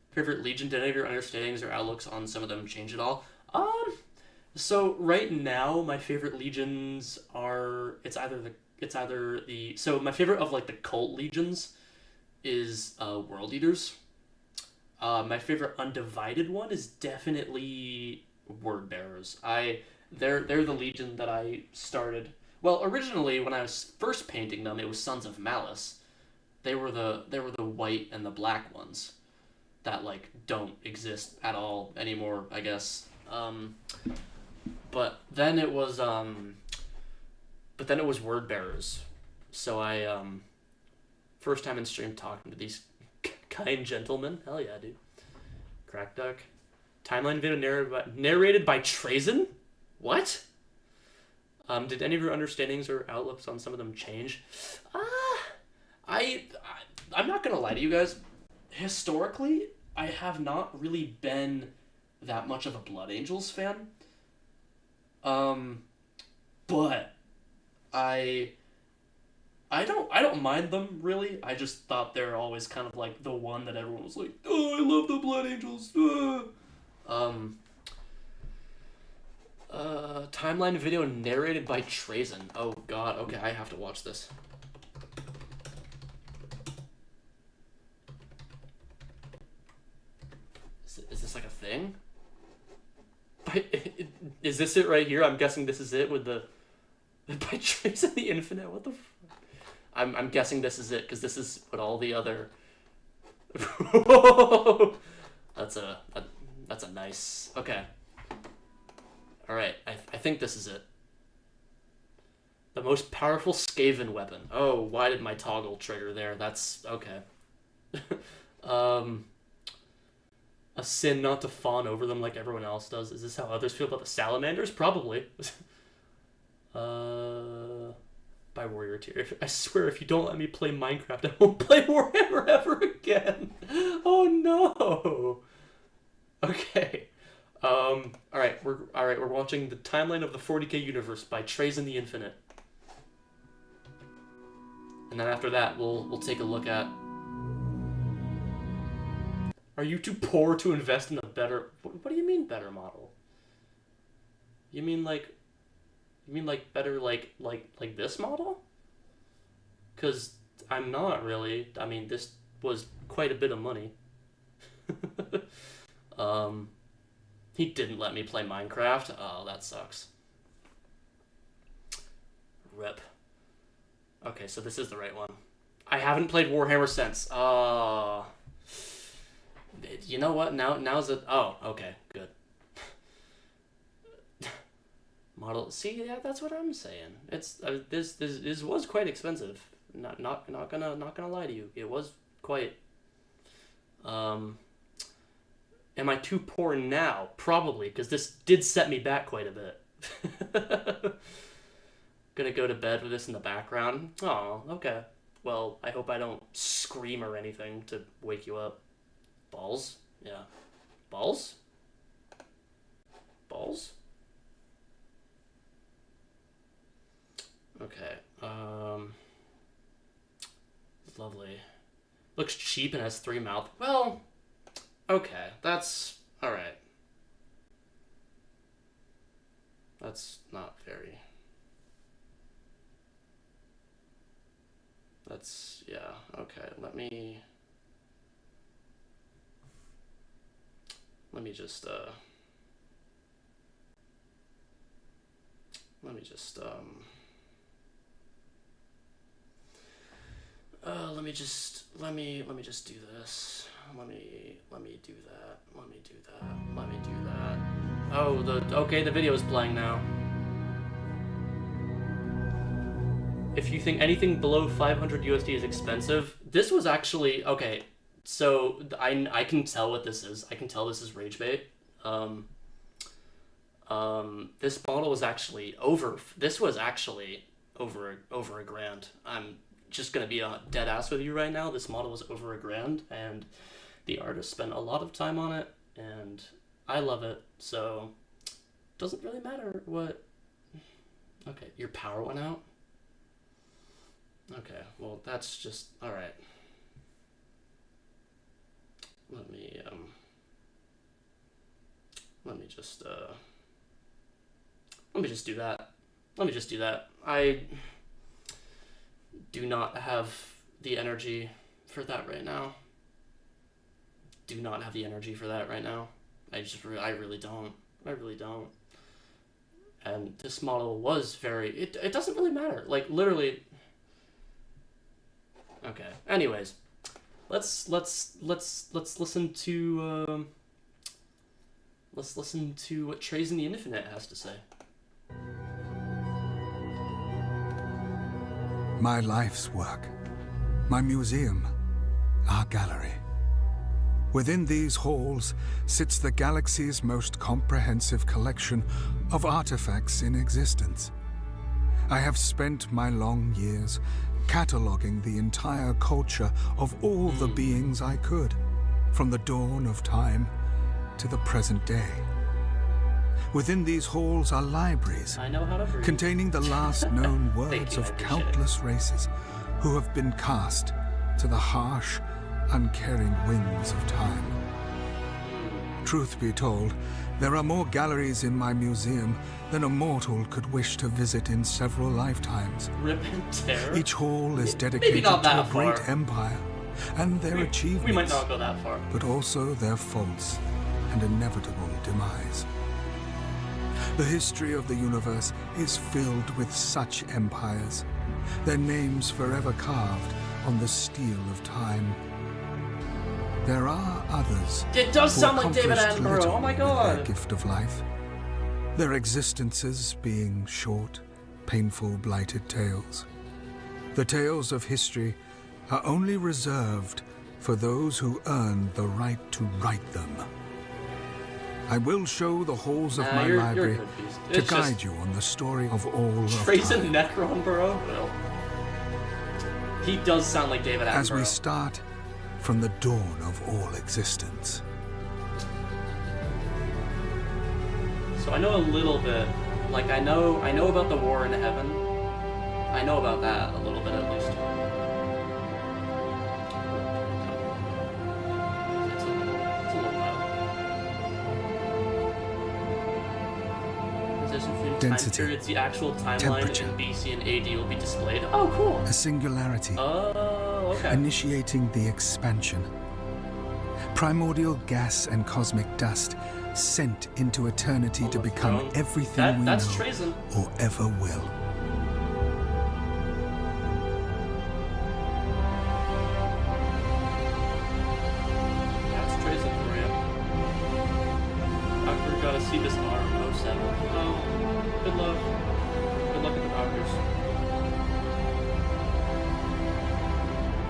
Favorite legion? Did any of your understandings or outlooks on some of them change at all? So right now my favorite legions are so my favorite of like the cult legions is World Eaters. My favorite undivided one is definitely Word Bearers. They're the legion that I started. Well, originally when I was first painting them, it was Sons of Malice. They were the white and the black ones that like don't exist at all anymore, I guess. But then it was Word Bearers. So I first time in stream talking to these kind gentlemen. Hell yeah, dude. Crack Duck. Timeline video narrated by Trazen? What? Did any of your understandings or outlooks on some of them change? I'm not gonna lie to you guys. Historically, I have not really been that much of a Blood Angels fan. But I don't mind them really. I just thought they're always kind of like the one that everyone was like, oh, I love the Blood Angels. Timeline video narrated by Trazen. Oh god, okay, I have to watch this. Is this like a thing? Is this it right here? I'm guessing this is it with the by Trazen the Infinite. What the I'm guessing this is it, because this is what all the other that's a nice. Okay. Alright, I think this is it. The most powerful Skaven weapon. Oh, why did my toggle trigger there? That's okay. A sin not to fawn over them like everyone else does. Is this how others feel about the Salamanders? Probably. By Warrior Tier. I swear, if you don't let me play Minecraft, I won't play Warhammer ever again. Oh no. Okay. Alright, we're watching the timeline of the 40k universe by Trazen the Infinite. And then after that, we'll take a look at. Are you too poor to invest in a better? What do you mean better model? You mean like better like this model? Cause I'm not really. I mean, this was quite a bit of money. He didn't let me play Minecraft. Oh, that sucks. Rip. Okay, so this is the right one. I haven't played Warhammer since. You know what? Now's it. Oh, okay, good. Model. See, yeah, that's what I'm saying. It's this was quite expensive. Not gonna lie to you. It was quite. Am I too poor now? Probably, because this did set me back quite a bit. Gonna go to bed with this in the background. Oh, okay. Well, I hope I don't scream or anything to wake you up. Balls? Yeah. Balls? Balls? Okay. Lovely. Looks cheap and has 3 mouth. Well, okay. That's alright. That's not very... That's, yeah, okay. Let me just do this. Let me do that. Oh, okay, the video is playing now. If you think anything below 500 USD is expensive, this was actually okay. So I can tell what this is. I can tell this is rage bait. This bottle was actually over. This was actually over $1,000. I'm just gonna be a dead ass with you right now. This model was over $1,000, and the artist spent a lot of time on it, and I love it. So doesn't really matter what. Okay, your power went out. Okay, well, that's just... Alright. Let me just do that. Let me just do that. I do not have the energy for that right now. Do not have the energy for that right now. I really don't. I really don't. And this model was very... It doesn't really matter. Like, literally... Okay. Anyways, let's listen to let's listen to what Trays in the Infinite has to say. My life's work, my museum, our gallery. Within these halls sits the galaxy's most comprehensive collection of artifacts in existence. I have spent my long years cataloging the entire culture of all the beings I could, from the dawn of time to the present day. Within these halls are libraries containing the last known words of countless races who have been cast to the harsh, uncaring winds of time. Truth be told, there are more galleries in my museum than a mortal could wish to visit in several lifetimes. Each hall is dedicated to a great empire and their achievements, we might not go that far, but also their faults and inevitable demise. The history of the universe is filled with such empires, their names forever carved on the steel of time. There are others. It does sound like David Attenborough. Oh my god! Their gift of life, their existences being short, painful, blighted tales. The tales of history are only reserved for those who earn the right to write them. I will show the halls of my library to guide you on the story of all of Trace time. and Necron, bro. Well, he does sound like David Attenborough. As we start from the dawn of all existence. So I know a little bit. Like I know about the war in heaven. I know about that a little bit at least. It's a little loud. Density. Time periods, the actual timeline in BC and AD will be displayed. Oh, cool. A singularity. Oh, okay. Initiating the expansion. Primordial gas and cosmic dust sent into eternity to become everything we know treason. Or ever will. That's treason for you. Doctor, gotta see this R07. Oh, good luck. Good luck at the doctors.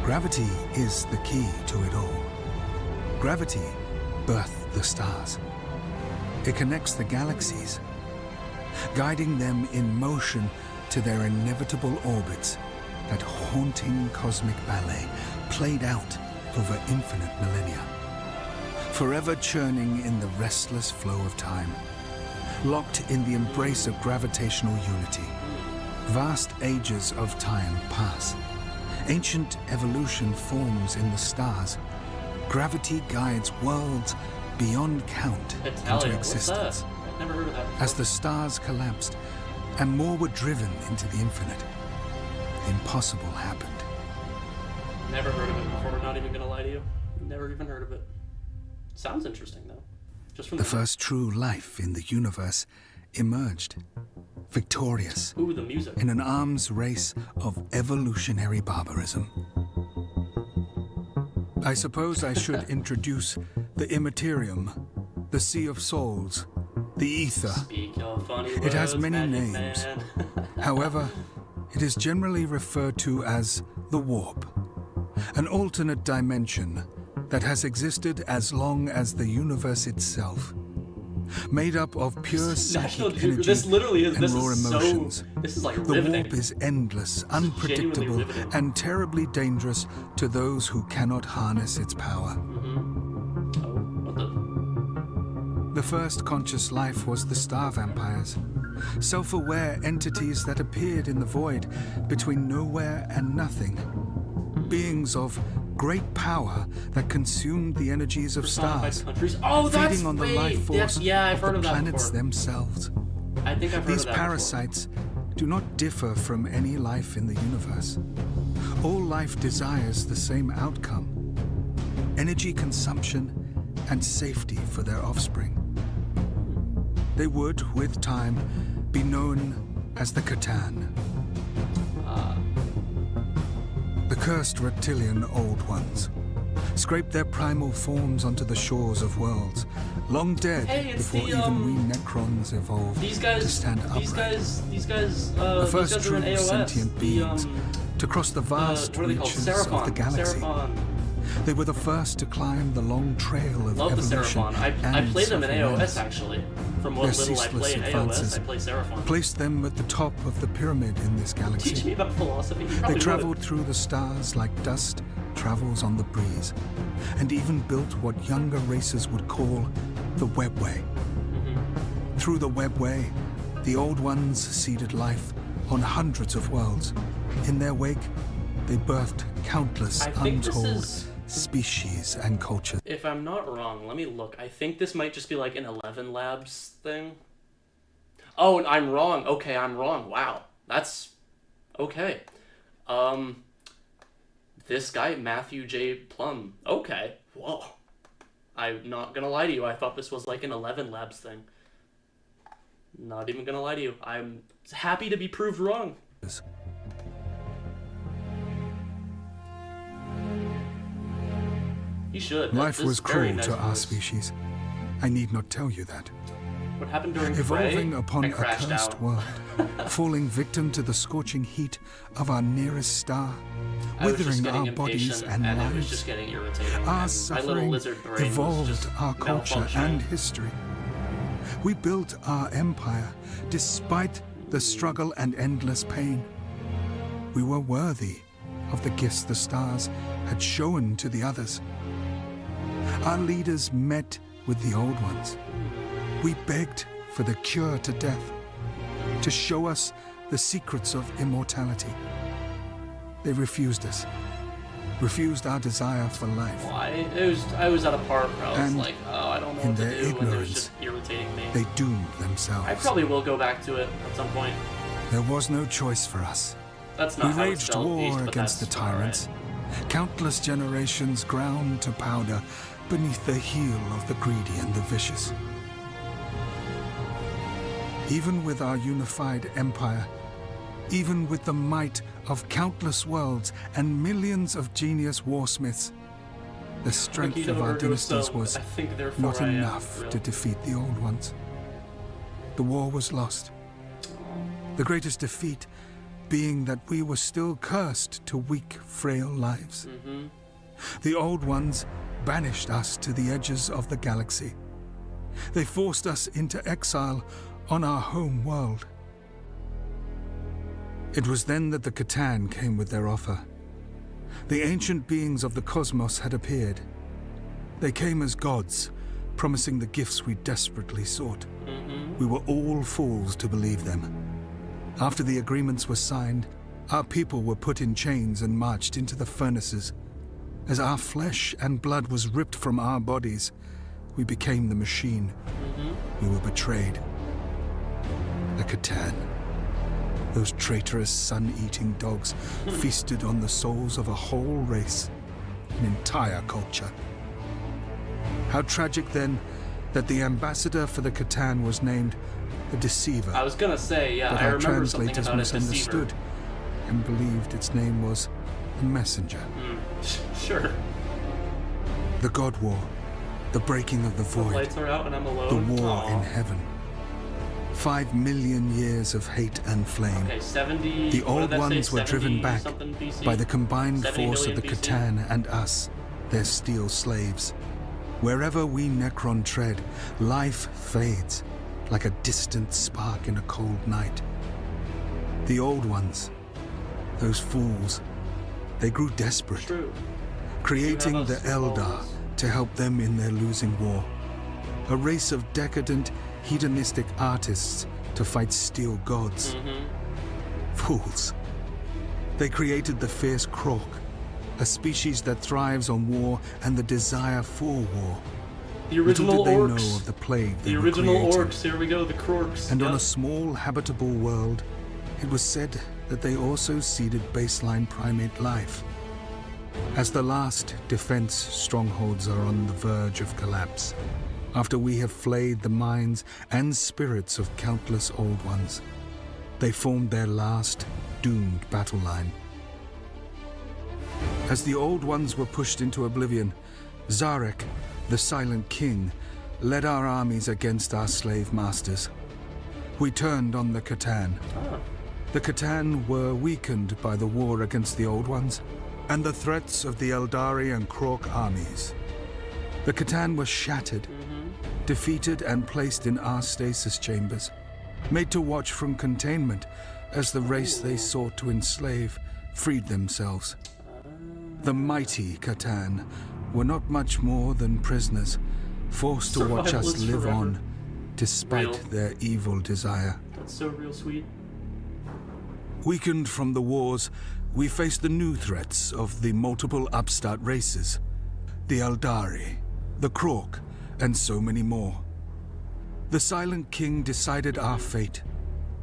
Gravity is the key to it all. Gravity birthed the stars. It connects the galaxies, guiding them in motion to their inevitable orbits. That haunting cosmic ballet played out over infinite millennia, forever churning in the restless flow of time, locked in the embrace of gravitational unity. Vast ages of time pass. Ancient evolution forms in the stars. Gravity guides worlds beyond count into existence. I've never heard of that before. As the stars collapsed and more were driven into the infinite, the impossible happened. Never heard of it before, not even gonna lie to you. Never even heard of it. Sounds interesting though. Just from the first true life in the universe emerged, victorious. Ooh, the music. In an arms race of evolutionary barbarism. I suppose I should introduce the Immaterium, the Sea of Souls, the Ether. Speak your funny It has words, many Magic names. Man. However, it is generally referred to as the Warp, an alternate dimension that has existed as long as the universe itself. Made up of pure psychic energy this literally is, and this raw is emotions. So, this is like the riveting. warp is endless, unpredictable, and terribly dangerous to those who cannot harness its power. Oh, what the? The first conscious life was the star vampires, self-aware entities that appeared in the void between nowhere and nothing. Beings of great power that consumed the energies of stars, oh, feeding on the life force I've of heard the of that planets before. themselves. I think I've heard These of that parasites do not differ from any life in the universe. All life desires the same outcome: energy consumption and safety for their offspring. They would, with time, be known as the Catan. The cursed reptilian Old Ones scraped their primal forms onto the shores of worlds, long dead before even we Necrons evolved to stand upright. The first these guys are in true AOS. sentient beings to cross the vast what are they called? reaches of the galaxy. Seraphon. They were the first to climb the long trail of Love the evolution. Seraphon. I played them in AOS self-awareness. actually. From what Their little I play in ceaseless AOS, advances I play Seraphon. placed them at the top of the pyramid in this galaxy. Teach me about philosophy. You probably They would. traveled through the stars like dust travels on the breeze, and even built what younger races would call the Webway. Through the Webway, the Old Ones seeded life on hundreds of worlds. In their wake, they birthed countless untold species and cultures. If I'm not wrong, let me look. I think this might just be like an 11 Labs thing. Oh, and I'm wrong. Okay, I'm wrong. Wow. That's okay. This guy, Matthew J. Plum. Okay. Whoa. I'm not gonna lie to you. I thought this was like an 11 Labs thing. Not even gonna lie to you. I'm happy to be proved wrong. You should. Life This was is very cruel nice to our voice. species. I need not tell you that. What happened during Evolving Prey? upon I a crashed cursed out. world, falling victim to the scorching heat of our nearest star, I was just withering getting our bodies impatient, and and it was lives. just getting irritating. Our and my little suffering lizard brain was evolved just our culture malfunctioning. and history. We built our empire despite the struggle and endless pain. We were worthy of the gifts the stars had shown to the others. Our leaders met with the Old Ones. We begged for the cure to death, to show us the secrets of immortality. They refused us, refused our desire for life. Well, I was at a part where I was And like, oh, I don't know in what to their do, and it was ignorance, just irritating me. They doomed themselves. I probably will go back to it at some point. There was no choice for us. That's not We how it waged felt, war but against the that's all right. tyrants. Countless generations ground to powder beneath the heel of the greedy and the vicious. Even with our unified empire, even with the might of countless worlds and millions of genius warsmiths, the strength of our dynasties was I think therefore not I am, enough really. to defeat the Old Ones. The war was lost. The greatest defeat being that we were still cursed to weak, frail lives. The Old Ones banished us to the edges of the galaxy. They forced us into exile on our home world. It was then that the Catan came with their offer. The ancient beings of the cosmos had appeared. They came as gods, promising the gifts we desperately sought. We were all fools to believe them. After the agreements were signed, our people were put in chains and marched into the furnaces. As our flesh and blood was ripped from our bodies, we became the machine. We were betrayed. The Catan, those traitorous sun-eating dogs, feasted on the souls of a whole race, an entire culture. How tragic, then, that the ambassador for the Catan was named the Deceiver. I was gonna say, yeah, But I our remember something translators about a deceiver. misunderstood and believed its name was the Messenger. Sure. The God War, the breaking of the The void, lights are out and I'm alone. the war Aw. in heaven. 5 million years of hate and flame. Okay, 70. The what Old did that say, Ones were driven 70 back something BC? by the combined 70 force of the million BC? Catan and us, their steel slaves. Wherever we Necron tread, life fades like a distant spark in a cold night. The Old Ones, those fools, they grew desperate, True. creating You the have us Eldar fools. to help them in their losing war. A race of decadent, hedonistic artists to fight steel gods. Fools. They created the fierce Krork, a species that thrives on war and the desire for war. The original Little did they orcs. know of the plague The they were original creating. orcs. Here we go, the Krorks. And on Yep. a small habitable world, it was said that they also seeded baseline primate life. As the last defense strongholds are on the verge of collapse, after we have flayed the minds and spirits of countless old ones, they formed their last doomed battle line. As the old ones were pushed into oblivion, Zarek, the Silent King, led our armies against our slave masters. We turned on the Catan. The Catan were weakened by the war against the Old Ones and the threats of the Eldari and Krork armies. The Catan were shattered, defeated and placed in our stasis chambers, made to watch from containment as the race they sought to enslave freed themselves. The mighty Catan were not much more than prisoners, forced to watch us Survivalists live forever. on despite Real. their evil desire. That's so real sweet. Weakened from the wars, we faced the new threats of the multiple upstart races, the Eldari, the Krork, and so many more. The Silent King decided our fate.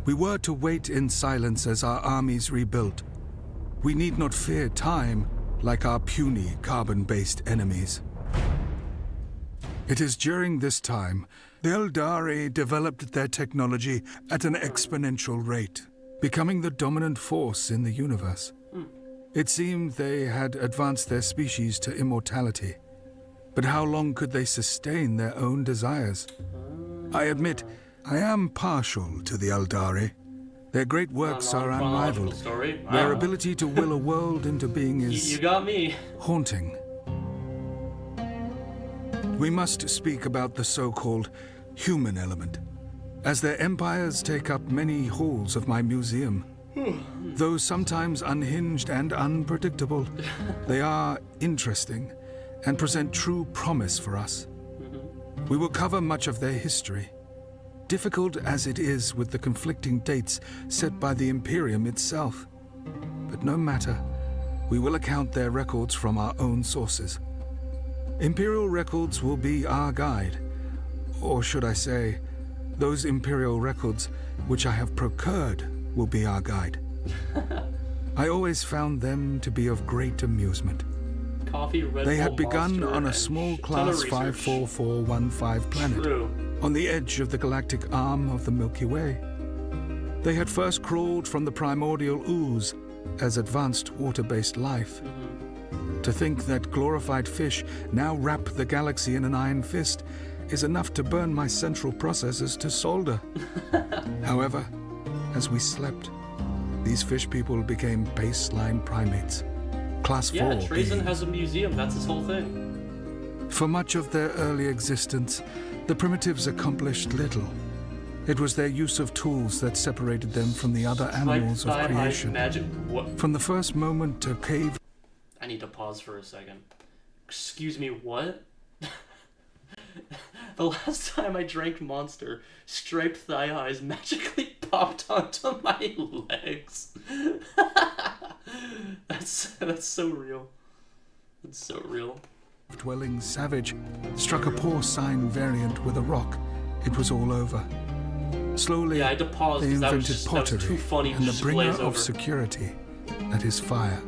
We were to wait in silence as our armies rebuilt. We need not fear time like our puny carbon-based enemies. It is during this time the Eldari developed their technology at an exponential rate, becoming the dominant force in the universe. It seemed they had advanced their species to immortality. But how long could they sustain their own desires? I admit, I am partial to the Eldari. Their great works are unrivaled. Story. Their Wow. ability to will a world into being is You got me. haunting. We must speak about the so-called human element, as their empires take up many halls of my museum. Though sometimes unhinged and unpredictable, they are interesting and present true promise for us. We will cover much of their history, difficult as it is with the conflicting dates set by the Imperium itself. But no matter, we will account their records from our own sources. Imperial records will be our guide, or should I say, those Imperial records which I have procured will be our guide. I always found them to be of great amusement. Coffee, Red They Bull, had begun Monster, on a and small ton of class research. 54415 planet, True. on the edge of the galactic arm of the Milky Way. They had first crawled from the primordial ooze as advanced water-based life. To think that glorified fish now wrap the galaxy in an iron fist is enough to burn my central processors to solder. However, as we slept, these fish people became baseline primates. Class 4 Yeah, Trazen being. has a museum. That's his whole thing. For much of their early existence, the primitives accomplished little. It was their use of tools that separated them from the other animals of creation. Magic. What? From the first moment a cave... I need to pause for a second. Excuse me, what? The last time I drank Monster, striped thigh highs magically popped onto my legs. That's so real. That's so real. Dwelling savage struck a porcine variant with a rock. It was all over. Slowly, Yeah, I had to pause they 'cause that was invented just- that was pottery too funny to and the just bringer glaze of over. security, that is fire.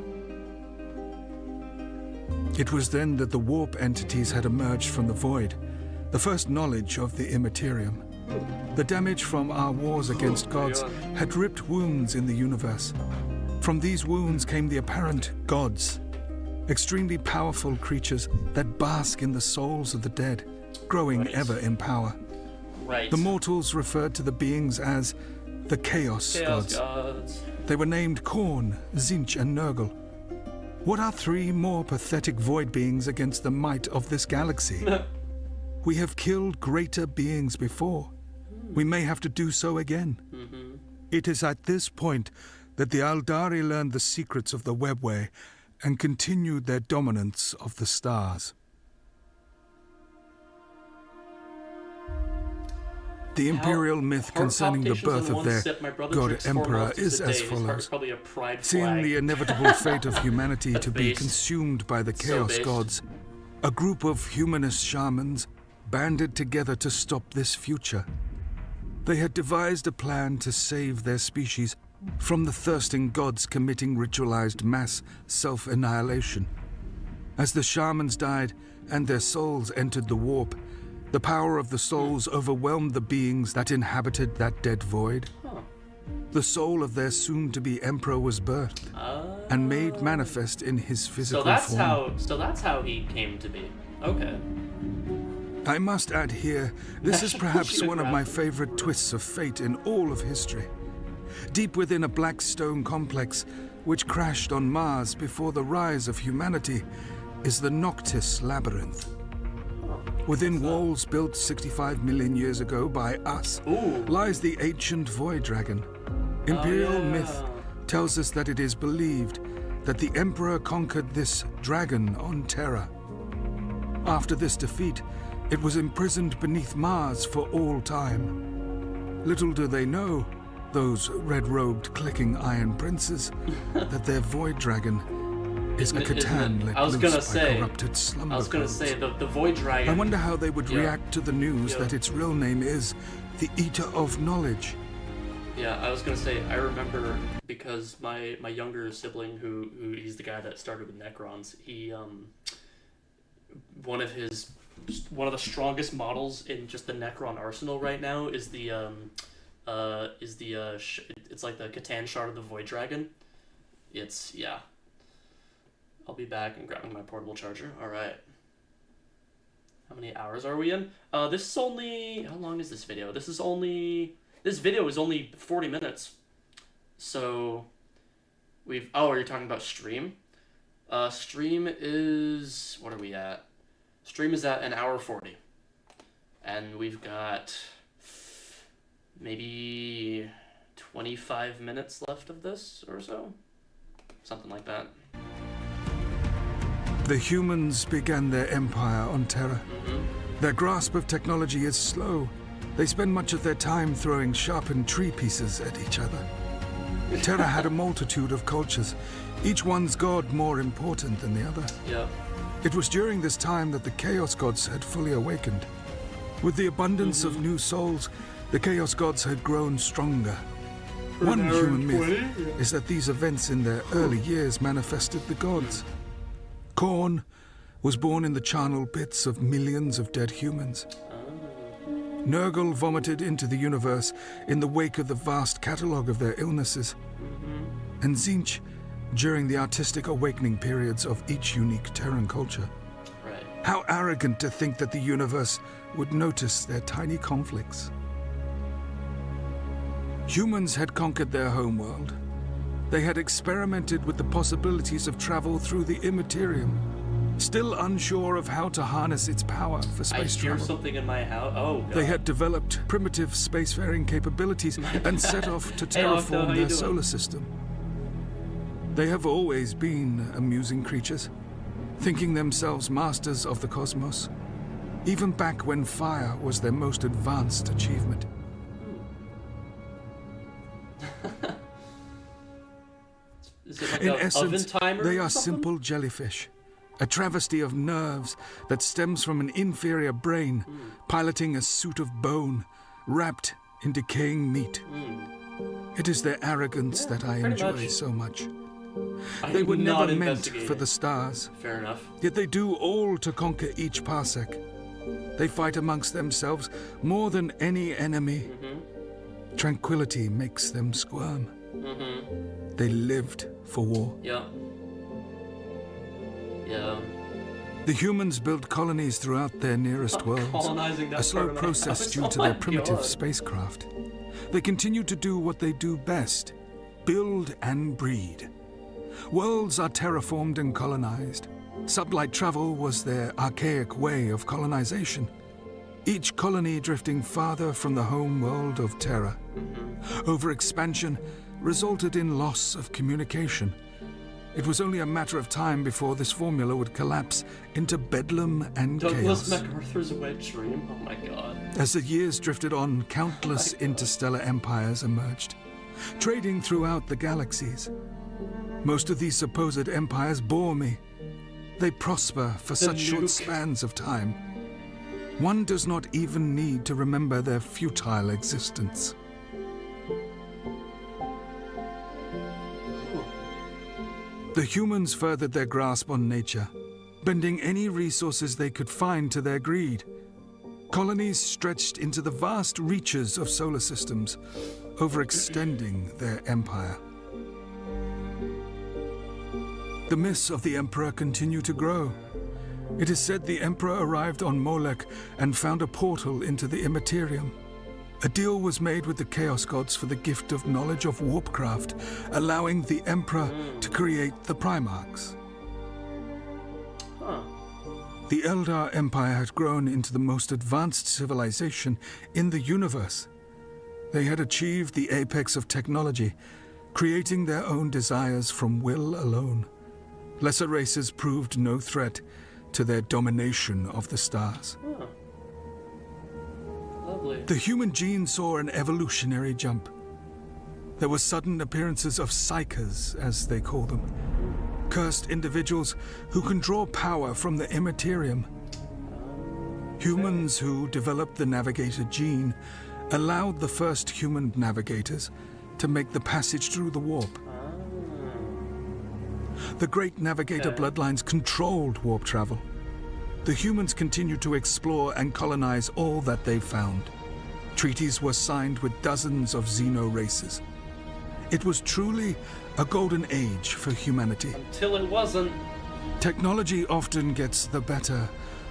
It was then that the warp entities had emerged from the void, the first knowledge of the immaterium. The damage from our wars against gods had ripped wounds in the universe. From these wounds came the apparent gods, extremely powerful creatures that bask in the souls of the dead, growing ever in power. Right. The mortals referred to the beings as the Chaos Gods. They were named Khorne, Tzeentch, and Nurgle. What are three more pathetic void beings against the might of this galaxy? We have killed greater beings before. We may have to do so again. It is at this point that the Eldari learned the secrets of the webway and continued their dominance of the stars. The Imperial myth concerning the birth of their god emperor is as follows. Seeing the inevitable fate of humanity to be consumed by the Chaos Gods, a group of humanist shamans banded together to stop this future. They had devised a plan to save their species from the thirsting gods committing ritualized mass self-annihilation. As the shamans died and their souls entered the warp, the power of the souls overwhelmed the beings that inhabited that dead void. The soul of their soon-to-be emperor was birthed and made manifest in his physical form. So that's how he came to be. Okay. I must add here, this is perhaps one of my favorite twists of fate in all of history. Deep within a black stone complex, which crashed on Mars before the rise of humanity, is the Noctis Labyrinth. Within walls built 65 million years ago by us lies the ancient Void Dragon. Imperial myth tells us that it is believed that the Emperor conquered this dragon on Terra. After this defeat, it was imprisoned beneath Mars for all time. Little do they know, those red-robed clicking iron princes, that their Void Dragon is a Catan let loose by corrupted slumber. I was gonna say the Void Dragon. I wonder how they would react to the news that its real name is the Eater of Knowledge. Yeah, I was gonna say, I remember because my younger sibling, who he's the guy that started with Necrons, he one of the strongest models in just the Necron arsenal right now is it's like the Catan shard of the Void Dragon. It's I'll be back and grabbing my portable charger. All right. How many hours are we in? This is only... How long is this video? This video is only 40 minutes. So, we've... Oh, you're talking about stream? Stream is... What are we at? Stream is at 1 hour 40. And we've got... maybe 25 minutes left of this or so. Something like that. The humans began their empire on Terra. Their grasp of technology is slow. They spend much of their time throwing sharpened tree pieces at each other. Terra had a multitude of cultures, each one's god more important than the other. It was during this time that the Chaos Gods had fully awakened. With the abundance of new souls, the Chaos Gods had grown stronger. One human myth is that these events in their early years manifested the gods. Khorne was born in the charnel pits of millions of dead humans. Nurgle vomited into the universe in the wake of the vast catalogue of their illnesses. And Tzeentch during the artistic awakening periods of each unique Terran culture. How arrogant to think that the universe would notice their tiny conflicts. Humans had conquered their homeworld. They had experimented with the possibilities of travel through the Immaterium, still unsure of how to harness its power for space travel. I hear something in my house. Oh, God. They had developed primitive spacefaring capabilities and set off to terraform their solar system. They have always been amusing creatures, thinking themselves masters of the cosmos, even back when fire was their most advanced achievement. Like in essence, they are simple jellyfish, a travesty of nerves that stems from an inferior brain, piloting a suit of bone, wrapped in decaying meat. It is their arrogance that I enjoy so much. They were never meant for the stars. Fair enough. Yet they do all to conquer each parsec. They fight amongst themselves more than any enemy. Tranquility makes them squirm. They lived for war. Yeah. The humans built colonies throughout their nearest worlds, a slow process due to their primitive spacecraft. They continue to do what they do best, build and breed. Worlds are terraformed and colonized. Sublight travel was their archaic way of colonization, each colony drifting farther from the home world of Terra. Overexpansion resulted in loss of communication, It was only a matter of time before this formula would collapse into bedlam and Douglas chaos. MacArthur's wet dream? Oh my god. As the years drifted on, countless interstellar empires emerged, trading throughout the galaxies. Most of these supposed empires bore me. They prosper for such short spans of time. One does not even need to remember their futile existence. The humans furthered their grasp on nature, bending any resources they could find to their greed. Colonies stretched into the vast reaches of solar systems, overextending their empire. The myths of the Emperor continue to grow. It is said the Emperor arrived on Molech and found a portal into the Immaterium. A deal was made with the Chaos Gods for the gift of knowledge of warpcraft, allowing the Emperor to create the Primarchs. The Eldar Empire had grown into the most advanced civilization in the universe. They had achieved the apex of technology, creating their own desires from will alone. Lesser races proved no threat to their domination of the stars. Lovely. The human gene saw an evolutionary jump. There were sudden appearances of psychers, as they call them, cursed individuals who can draw power from the Immaterium. Humans who developed the navigator gene allowed the first human navigators to make the passage through the warp. The great navigator bloodlines controlled warp travel. The humans continued to explore and colonize all that they found. Treaties were signed with dozens of Xeno races. It was truly a golden age for humanity. Until it wasn't. Technology often gets the better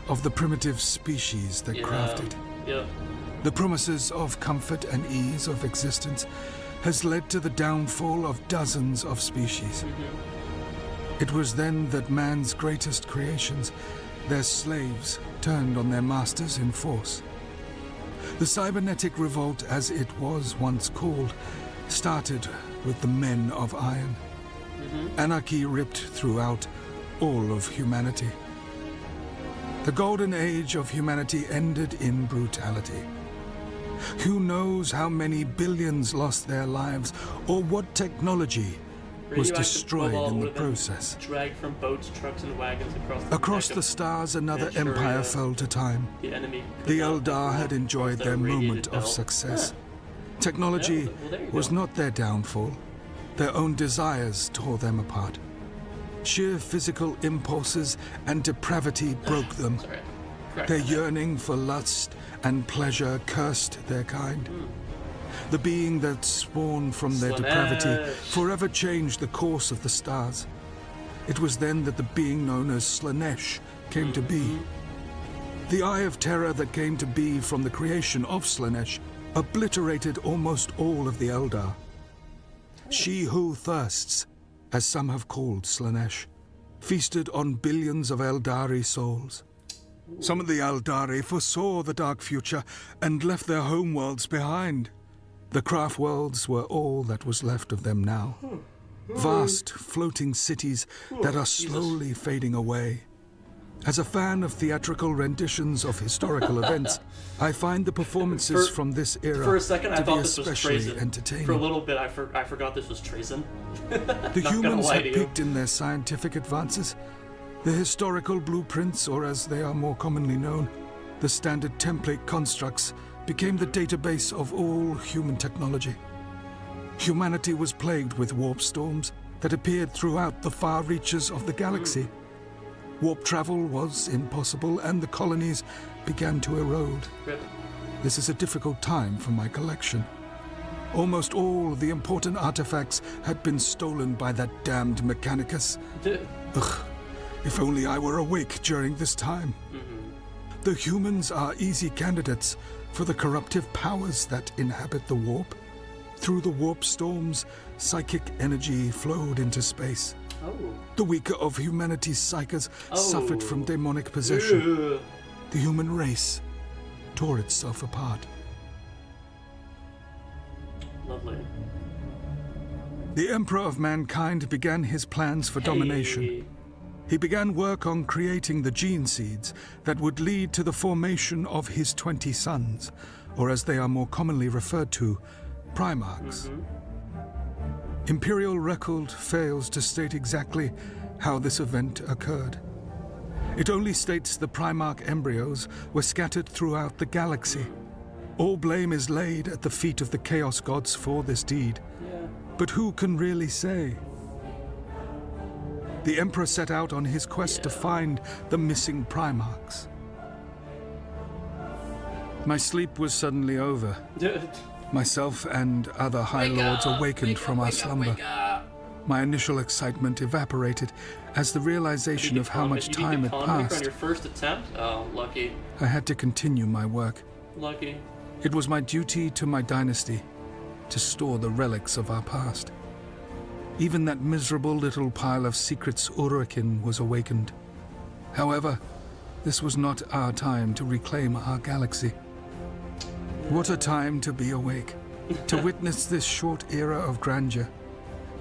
of the primitive species that craft it. Yeah. The promises of comfort and ease of existence has led to the downfall of dozens of species. It was then that man's greatest creations, their slaves, turned on their masters in force. The cybernetic revolt, as it was once called, started with the men of iron. Anarchy ripped throughout all of humanity. The golden age of humanity ended in brutality. Who knows how many billions lost their lives, or what technology was destroyed in the process. Dragged from boats, trucks, and wagons Across the stars, another empire fell to time. The enemy. The Eldar had enjoyed their moment of success. Technology was not their downfall. Their own desires tore them apart. Sheer physical impulses and depravity broke them. Their yearning for lust and pleasure cursed their kind. The being that spawned from their depravity forever changed the course of the stars. It was then that the being known as Slaanesh came to be. The Eye of Terror that came to be from the creation of Slaanesh obliterated almost all of the Eldar. She who thirsts, as some have called Slaanesh, feasted on billions of Eldari souls. Some of the Eldari foresaw the dark future and left their homeworlds behind. The craft worlds were all that was left of them now. Vast, floating cities that are slowly fading away. As a fan of theatrical renditions of historical events, I find the performances from this era for a second, to be especially entertaining. For a little bit, I forgot this was treason. The humans had peaked in their scientific advances. The historical blueprints, or as they are more commonly known, the standard template constructs, became the database of all human technology. Humanity was plagued with warp storms that appeared throughout the far reaches of the galaxy. Warp travel was impossible, and the colonies began to erode. This is a difficult time for my collection. Almost all the important artifacts had been stolen by that damned Mechanicus. Ugh, if only I were awake during this time. The humans are easy candidates for the corruptive powers that inhabit the warp. Through the warp storms, psychic energy flowed into space. The weaker of humanity's psychers suffered from demonic possession. The human race tore itself apart. Lovely. The Emperor of Mankind began his plans for domination. He began work on creating the gene seeds that would lead to the formation of his 20 sons, or as they are more commonly referred to, Primarchs. Imperial record fails to state exactly how this event occurred. It only states the Primarch embryos were scattered throughout the galaxy. All blame is laid at the feet of the Chaos Gods for this deed. But who can really say? The Emperor set out on his quest to find the missing Primarchs. My sleep was suddenly over. Myself and other High Lords awakened from our slumber. My initial excitement evaporated as the realization of how much time had passed. On your first attempt? Oh, lucky. I had to continue my work. Lucky. It was my duty to my dynasty to store the relics of our past. Even that miserable little pile of secrets Urakin was awakened. However, this was not our time to reclaim our galaxy. What a time to be awake, to witness this short era of grandeur.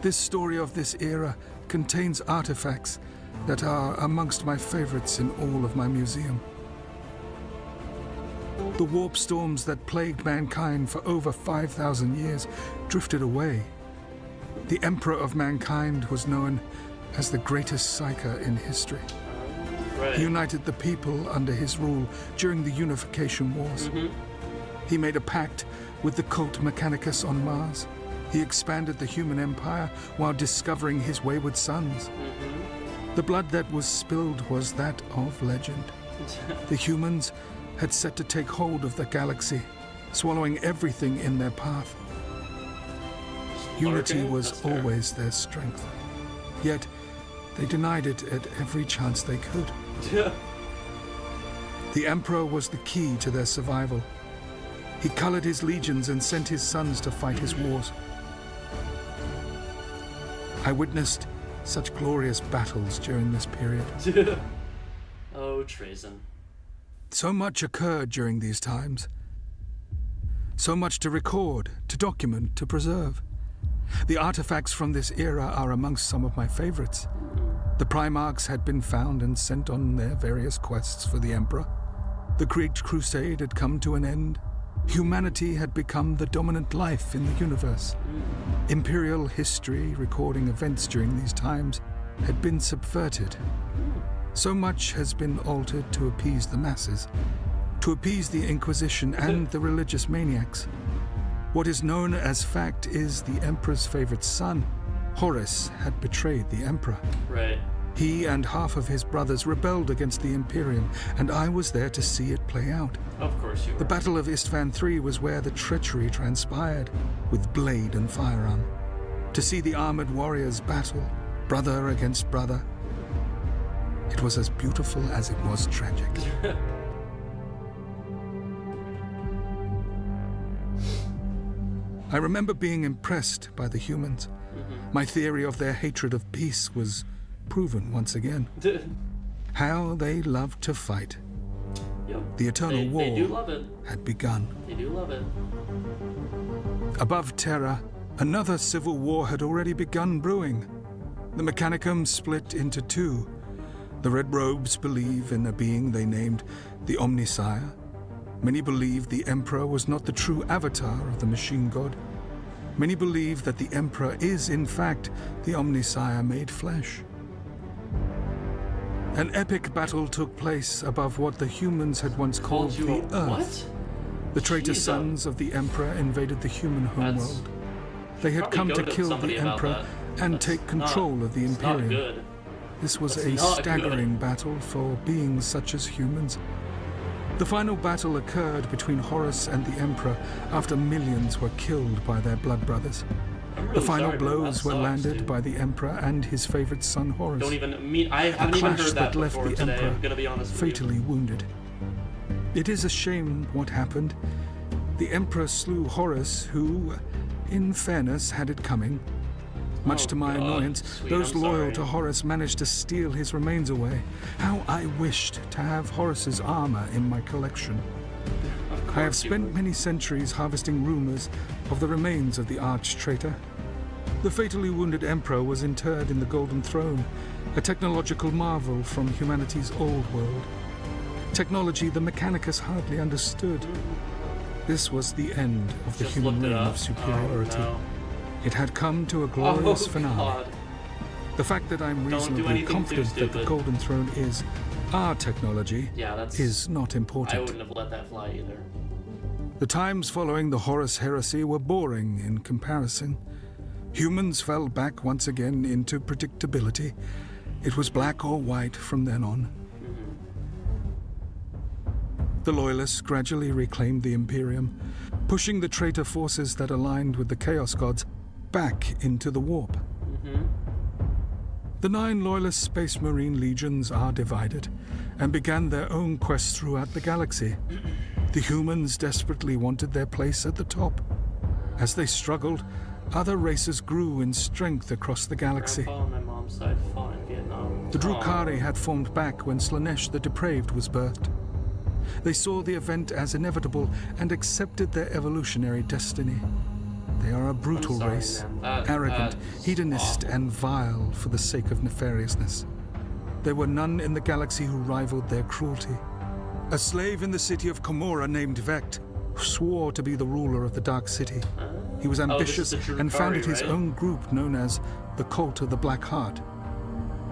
This story of this era contains artifacts that are amongst my favorites in all of my museum. The warp storms that plagued mankind for over 5,000 years drifted away. The Emperor of Mankind was known as the greatest psyker in history. He united the people under his rule during the Unification Wars. He made a pact with the cult Mechanicus on Mars. He expanded the human empire while discovering his wayward sons. The blood that was spilled was that of legend. The humans had set to take hold of the galaxy, swallowing everything in their path. Unity was always their strength. Yet, they denied it at every chance they could. The Emperor was the key to their survival. He colored his legions and sent his sons to fight his wars. I witnessed such glorious battles during this period. Oh, treason. So much occurred during these times. So much to record, to document, to preserve. The artifacts from this era are amongst some of my favorites. The Primarchs had been found and sent on their various quests for the Emperor. The Great Crusade had come to an end. Humanity had become the dominant life in the universe. Imperial history recording events during these times had been subverted. So much has been altered to appease the masses, to appease the Inquisition and the religious maniacs. What is known as fact is the Emperor's favorite son, Horus, had betrayed the Emperor. Right. He and half of his brothers rebelled against the Imperium, and I was there to see it play out. Of course you were. The Battle of Istvan III was where the treachery transpired, with blade and firearm. To see the armored warriors battle, brother against brother. It was as beautiful as it was tragic. I remember being impressed by the humans. My theory of their hatred of peace was proven once again. How they loved to fight. Yep. The eternal war they do love it. had begun. They do love it. Above Terra, another civil war had already begun brewing. The Mechanicum split into two. The Red Robes believe in a being they named the Omnisire. Many believe the Emperor was not the true avatar of the machine god. Many believe that the Emperor is, in fact, the Omnisire made flesh. An epic battle took place above what the humans had once called the Earth. The traitor sons of the Emperor invaded the human homeworld. They had come to kill the Emperor and take control of the Imperium. This was a staggering battle for beings such as humans. The final battle occurred between Horus and the Emperor after millions were killed by their blood brothers. The final blows were landed by the Emperor and his favorite son Horus. I haven't even heard that left before the today, Emperor I'm gonna be honest with fatally you. wounded. It is a shame what happened. The Emperor slew Horus, who, in fairness, had it coming. Much to my annoyance, those loyal to Horus managed to steal his remains away. How I wished to have Horus's armor in my collection. I have spent many centuries harvesting rumors of the remains of the arch-traitor. The fatally wounded Emperor was interred in the Golden Throne, a technological marvel from humanity's old world. Technology the Mechanicus hardly understood. This was the end of the human reign of superiority. Oh, no. It had come to a glorious finale. God. The fact that I'm reasonably confident that the Golden Throne is our technology is not important. I wouldn't have let that fly either. The times following the Horus Heresy were boring in comparison. Humans fell back once again into predictability. It was black or white from then on. The Loyalists gradually reclaimed the Imperium, pushing the traitor forces that aligned with the Chaos Gods back into the warp. The 9 Loyalist Space Marine legions are divided and began their own quests throughout the galaxy. The humans desperately wanted their place at the top. As they struggled, other races grew in strength across the galaxy. Grandpa on my mom's side fought in Vietnam. The Drukhari had formed back when Slanesh the Depraved was birthed. They saw the event as inevitable and accepted their evolutionary destiny. They are a brutal race, arrogant, hedonist, and vile for the sake of nefariousness. There were none in the galaxy who rivaled their cruelty. A slave in the city of Komorra named Vect swore to be the ruler of the Dark City. He was ambitious and founded his own group known as the Cult of the Black Heart.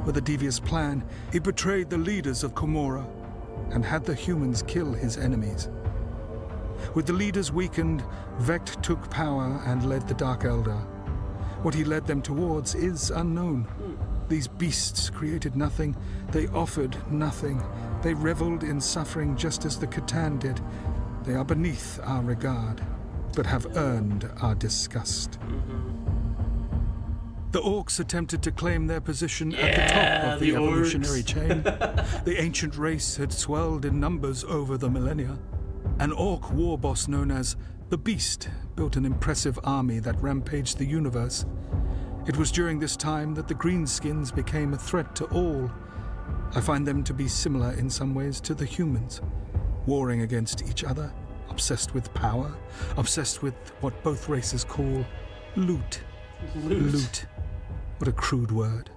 With a devious plan, he betrayed the leaders of Komorra and had the humans kill his enemies. With the leaders weakened, Vect took power and led the Dark Eldar. What he led them towards is unknown. These beasts created nothing, they offered nothing. They reveled in suffering just as the Catan did. They are beneath our regard, but have earned our disgust. The Orcs attempted to claim their position at the top of the evolutionary chain. The ancient race had swelled in numbers over the millennia. An Orc war boss known as the Beast built an impressive army that rampaged the universe. It was during this time that the Greenskins became a threat to all. I find them to be similar in some ways to the humans, warring against each other, obsessed with power, obsessed with what both races call loot. Loot. What a crude word.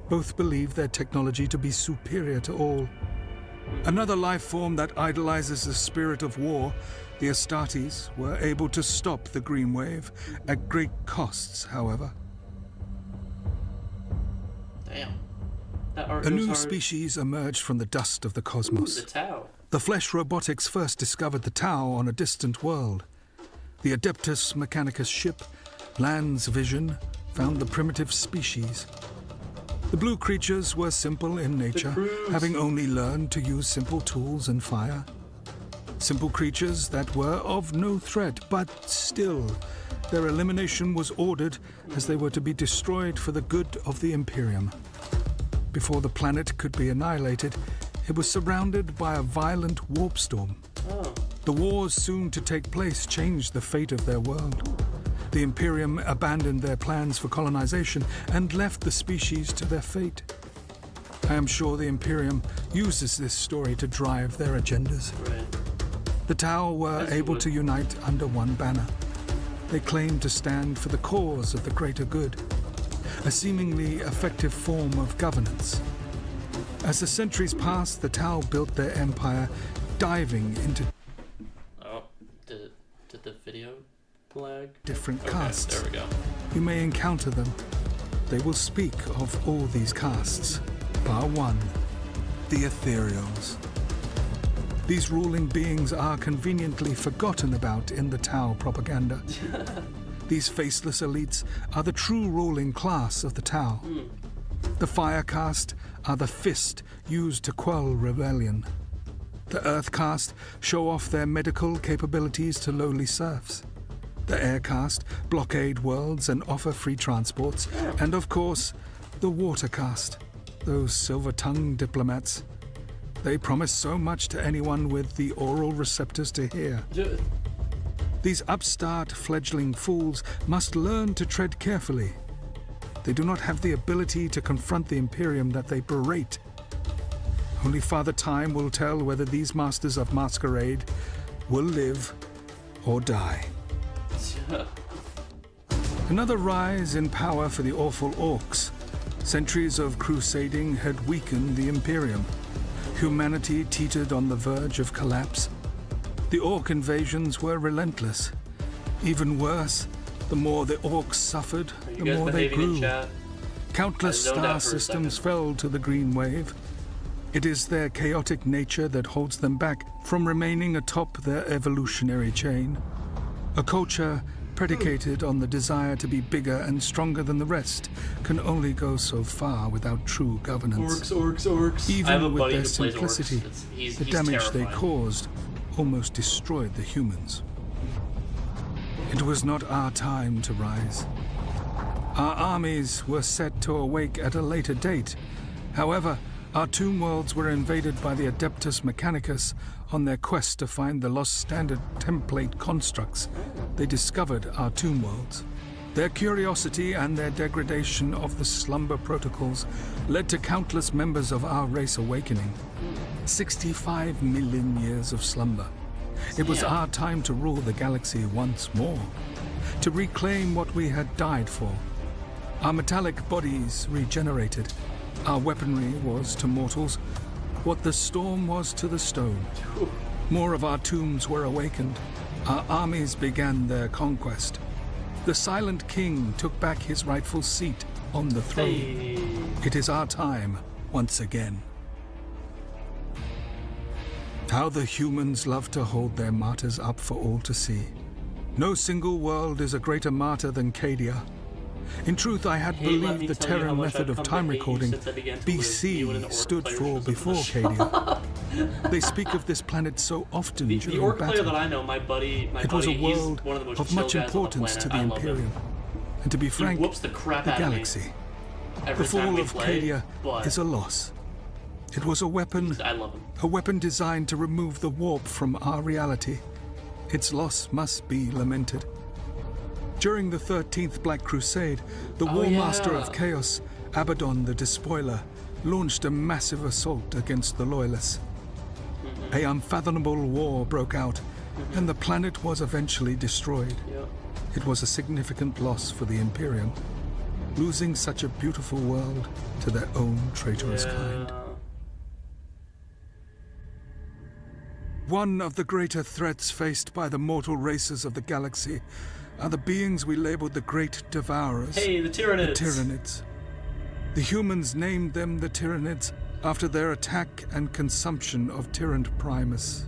Both believe their technology to be superior to all. Another life form that idolizes the spirit of war, the Astartes, were able to stop the Green Wave, at great costs, however. Damn. That art A goes new hard. species emerged from the dust of the cosmos. Ooh, the Tau. The Flesh Robotics first discovered the Tau on a distant world. The Adeptus Mechanicus ship, Land's Vision, found the primitive species. The blue creatures were simple in nature, having only learned to use simple tools and fire. Simple creatures that were of no threat, but still, their elimination was ordered as they were to be destroyed for the good of the Imperium. Before the planet could be annihilated, it was surrounded by a violent warp storm. The wars soon to take place changed the fate of their world. The Imperium abandoned their plans for colonization and left the species to their fate. I am sure the Imperium uses this story to drive their agendas. The Tau were able to unite under one banner. They claimed to stand for the cause of the greater good, a seemingly effective form of governance. As the centuries passed, the Tau built their empire, diving into did the video lag? Different castes. There we go. You may encounter them. They will speak of all these castes, bar one, the Ethereals. These ruling beings are conveniently forgotten about in the Tau propaganda. These faceless elites are the true ruling class of the Tau. The Fire caste are the fist used to quell rebellion. The Earth caste show off their medical capabilities to lowly serfs. The Air caste blockade worlds and offer free transports. And of course, the Water caste, those silver-tongued diplomats. They promise so much to anyone with the oral receptors to hear. These upstart fledgling fools must learn to tread carefully. They do not have the ability to confront the Imperium that they berate. Only Father Time will tell whether these masters of masquerade will live or die. Another rise in power for the awful orcs. Centuries of crusading had weakened the Imperium. Humanity teetered on the verge of collapse. The orc invasions were relentless. Even worse, the more the orcs suffered, the more they grew. Countless star systems fell to the green wave. It is their chaotic nature that holds them back from remaining atop their evolutionary chain. A culture predicated on the desire to be bigger and stronger than the rest can only go so far without true governance. Orcs. Even with their simplicity, the damage they caused almost destroyed the humans. It was not our time to rise. Our armies were set to awake at a later date. However, our tomb worlds were invaded by the Adeptus Mechanicus on their quest to find the lost standard template constructs. They discovered our tomb worlds. Their curiosity and their degradation of the slumber protocols led to countless members of our race awakening. 65 million years of slumber. It was our time to rule the galaxy once more, to reclaim what we had died for. Our metallic bodies regenerated. Our weaponry was to mortals what the storm was to the stone. More of our tombs were awakened. Our armies began their conquest. The Silent King took back his rightful seat on the throne. It is our time once again. How the humans love to hold their martyrs up for all to see. No single world is a greater martyr than Cadia. In truth, I had believed the Terran method of time recording, BC, stood for before Cadia. They speak of this planet so often during the orc battle. player that I know, my buddy, it was a world of much importance to the Imperium. And to be frank, the crap the out of me galaxy. every The time fall we of play, Cadia but is a loss. It was a weapon, I love him. a weapon designed to remove the warp from our reality. Its loss must be lamented. During the 13th Black Crusade, the War Master of Chaos, Abaddon the Despoiler, launched a massive assault against the Loyalists. A unfathomable war broke out, and the planet was eventually destroyed. It was a significant loss for the Imperium, losing such a beautiful world to their own traitorous kind. One of the greater threats faced by the mortal races of the galaxy are the beings we labeled the Great Devourers. Hey, the Tyranids. The Tyranids. The humans named them the Tyranids after their attack and consumption of Tyrant Primus.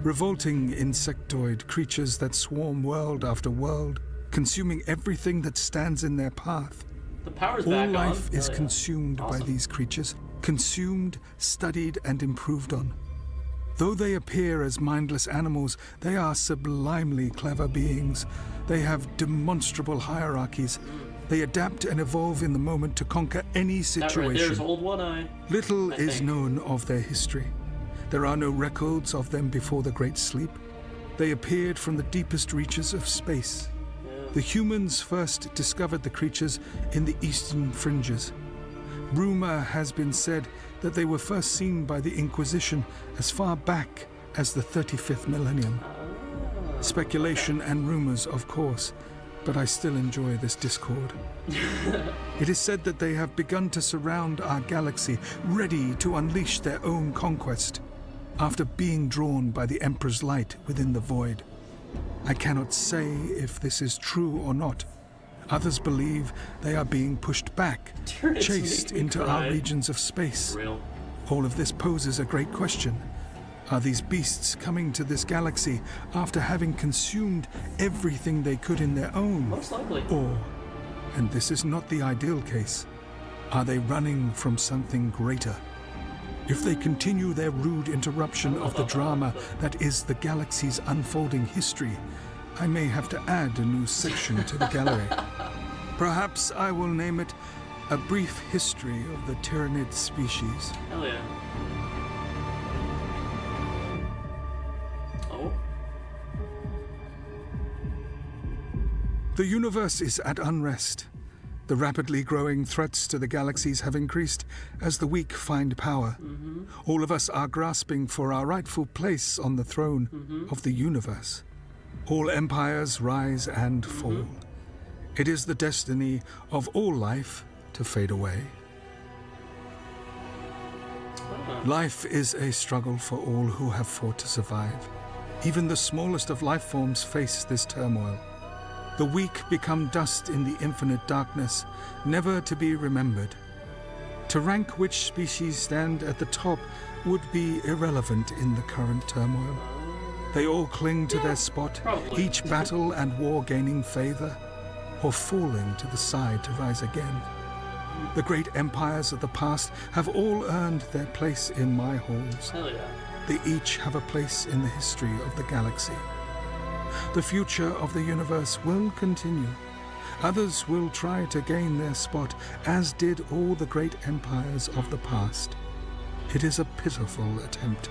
Revolting insectoid creatures that swarm world after world, consuming everything that stands in their path. The power's All back life on. is consumed by these creatures, consumed, studied, and improved on. Though they appear as mindless animals, they are sublimely clever beings. They have demonstrable hierarchies. They adapt and evolve in the moment to conquer any situation. That right there's old One-Eye. Little is known of their history. There are no records of them before the Great Sleep. They appeared from the deepest reaches of space. The humans first discovered the creatures in the eastern fringes. Rumor has been said that they were first seen by the Inquisition as far back as the 35th millennium. Speculation and rumors, of course, but I still enjoy this discord. It is said that they have begun to surround our galaxy, ready to unleash their own conquest, after being drawn by the Emperor's light within the void. I cannot say if this is true or not. Others believe they are being pushed back, chased into our regions of space. All of this poses a great question. Are these beasts coming to this galaxy after having consumed everything they could in their own? Most likely. Or, and this is not the ideal case, are they running from something greater? If they continue their rude interruption of the drama that is the galaxy's unfolding history, I may have to add a new section to the gallery. Perhaps I will name it A Brief History of the Tyranid Species. Hell yeah. Oh. The universe is at unrest. The rapidly growing threats to the galaxies have increased as the weak find power. All of us are grasping for our rightful place on the throne of the universe. All empires rise and fall. It is the destiny of all life to fade away. Life is a struggle for all who have fought to survive. Even the smallest of life forms face this turmoil. The weak become dust in the infinite darkness, never to be remembered. To rank which species stand at the top would be irrelevant in the current turmoil. They all cling to their spot, each battle and war gaining favor, or falling to the side to rise again. The great empires of the past have all earned their place in my halls. Hell yeah. They each have a place in the history of the galaxy. The future of the universe will continue. Others will try to gain their spot, as did all the great empires of the past. It is a pitiful attempt.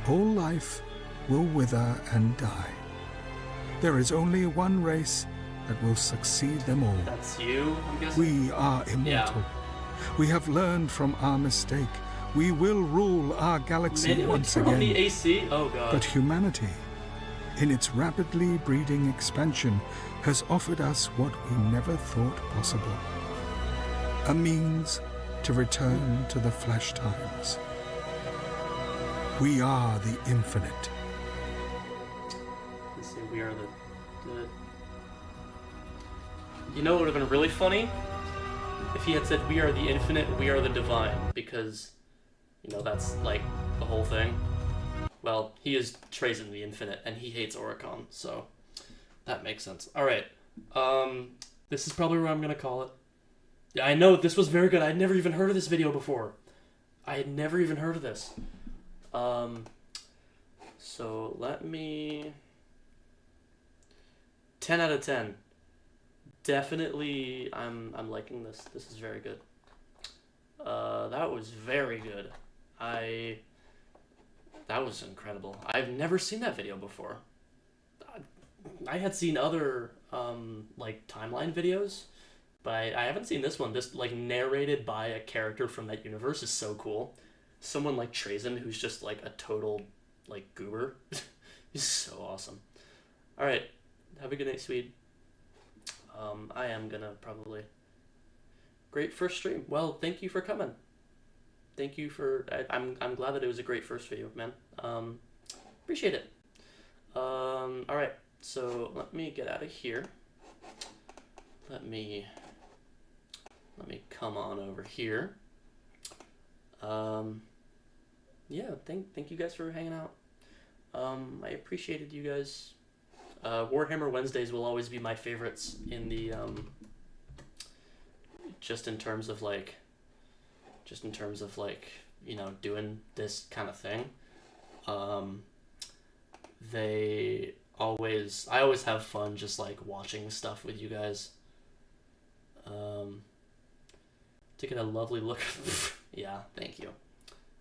All life will wither and die. There is only one race that will succeed them all. That's you, I'm guessing? We are immortal. We have learned from our mistake. We will rule our galaxy once turn on again. the AC? Oh god. But humanity, in its rapidly breeding expansion, has offered us what we never thought possible. A means to return to the flesh times. We are the infinite. Let's see, we are the... You know what would have been really funny? If he had said, we are the infinite, we are the divine, because, you know, that's, like, the whole thing. Well, he is Trazen the Infinite, and he hates Oricon, so that makes sense. Alright, this is probably where I'm gonna call it. Yeah, I know, this was very good. I had never even heard of this video before. I had never even heard of this. So let me... 10 out of 10. Definitely, I'm liking this. This is very good. That was very good. That was incredible. I've never seen that video before. I had seen other, like, timeline videos, but I haven't seen this one. This, like, narrated by a character from that universe is so cool. Someone like Trazen, who's just, like, a total, like, goober. He's so awesome. Alright, have a good night, Swede. I am gonna probably... Great first stream. Well, thank you for coming. Thank you for... I'm glad that it was a great first video, man. Appreciate it. Alright, so let me get out of here. Let me come on over here. Yeah, thank you guys for hanging out. I appreciated you guys. Warhammer Wednesdays will always be my favorites in the, just in terms of like, you know, doing this kind of thing. I always have fun just like watching stuff with you guys. Taking a lovely look. Yeah, thank you.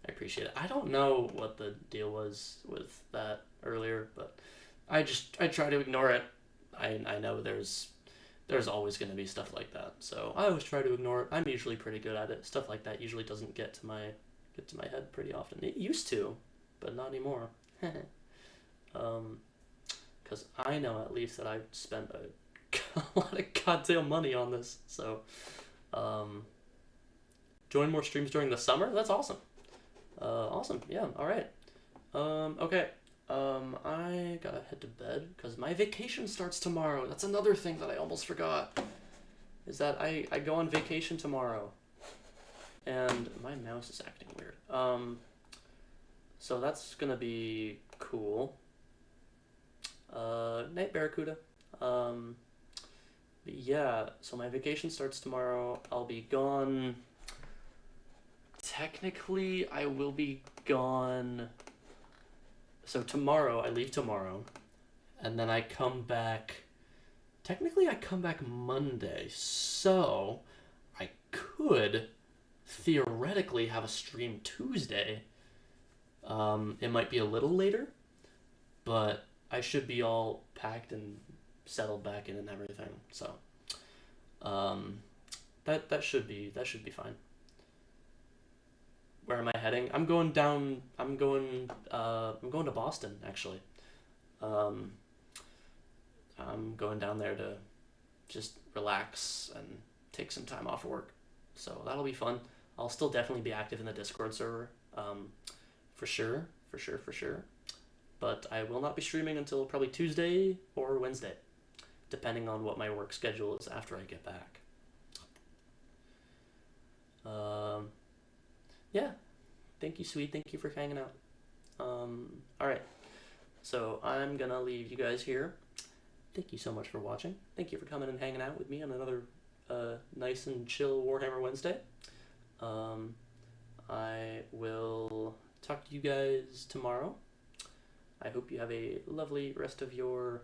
I appreciate it. I don't know what the deal was with that earlier, but I try to ignore it. I know there's always going to be stuff like that, so I always try to ignore it. I'm usually pretty good at it. Stuff like that usually doesn't get to my head pretty often. It used to, but not anymore. Because I know at least that I've spent a lot of goddamn money on this. So, join more streams during the summer. That's awesome. Awesome. Yeah. All right. Okay. I gotta head to bed because my vacation starts tomorrow. That's another thing that I almost forgot. Is that I go on vacation tomorrow. And my mouse is acting weird. So that's gonna be cool. Night Barracuda. But yeah, so my vacation starts tomorrow. I'll be gone. Technically, I will be gone. So tomorrow, I leave tomorrow, and then I come back. Technically, I come back Monday, so I could theoretically have a stream Tuesday. It might be a little later, but I should be all packed and settled back in and everything. So, that should be fine. Where am I heading? I'm going to Boston, actually. I'm going down there to just relax and take some time off work. So that'll be fun. I'll still definitely be active in the Discord server, for sure. But I will not be streaming until probably Tuesday or Wednesday, depending on what my work schedule is after I get back. Yeah, thank you, sweet. Thank you for hanging out. All right, so I'm gonna leave you guys here. Thank you so much for watching. Thank you for coming and hanging out with me on another nice and chill Warhammer Wednesday. I will talk to you guys tomorrow. I hope you have a lovely rest of your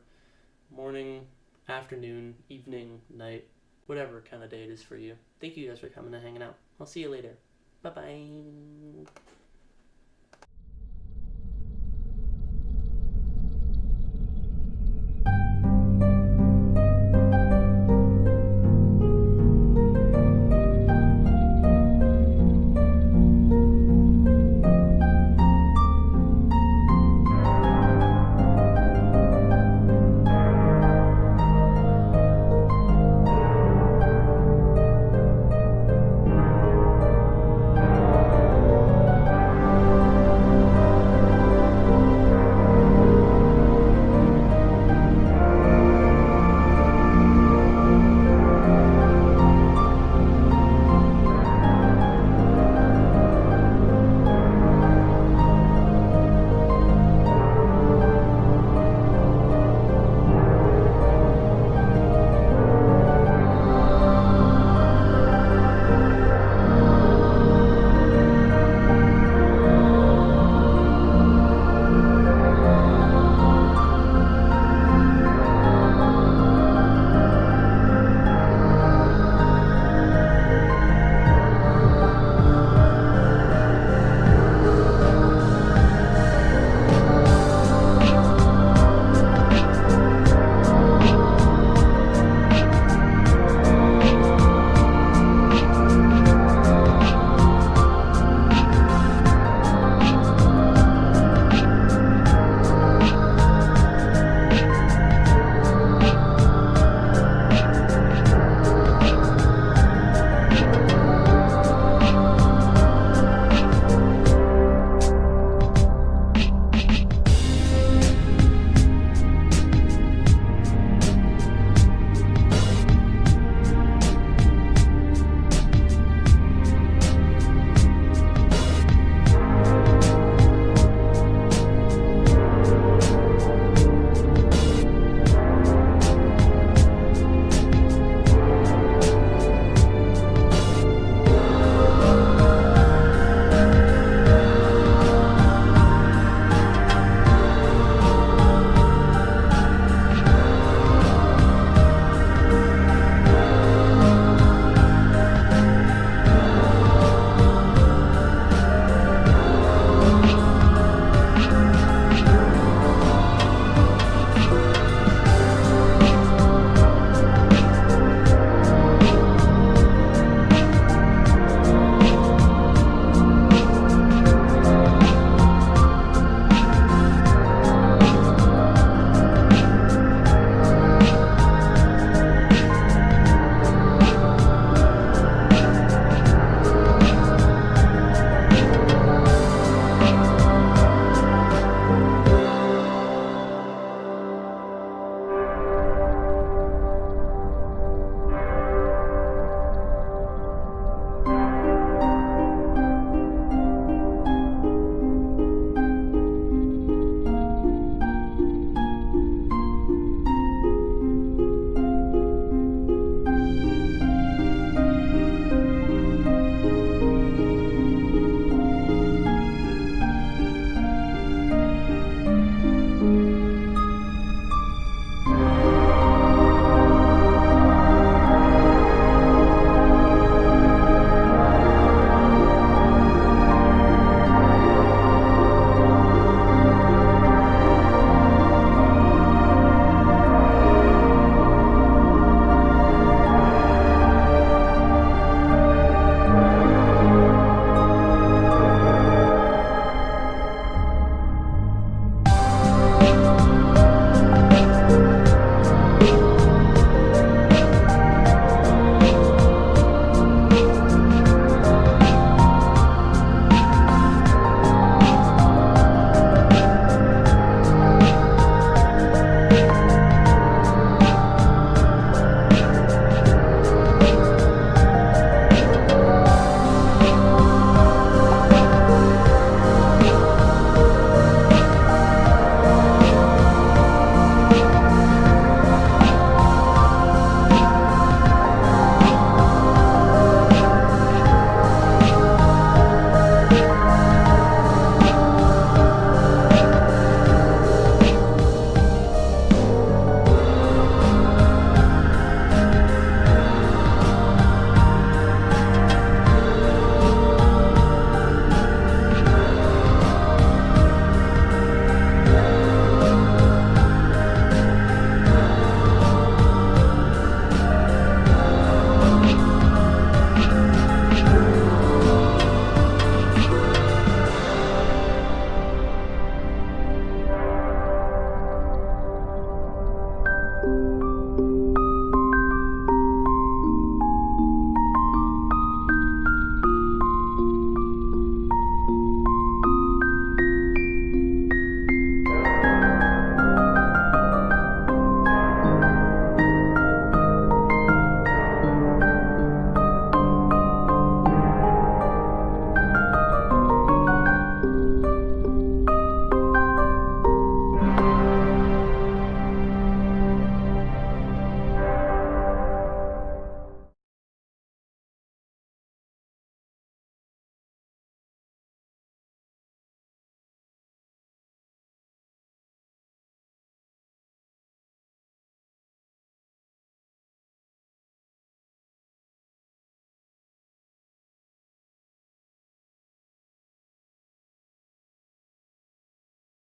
morning, afternoon, evening, night, whatever kind of day it is for you. Thank you guys for coming and hanging out. I'll see you later. Bye-bye.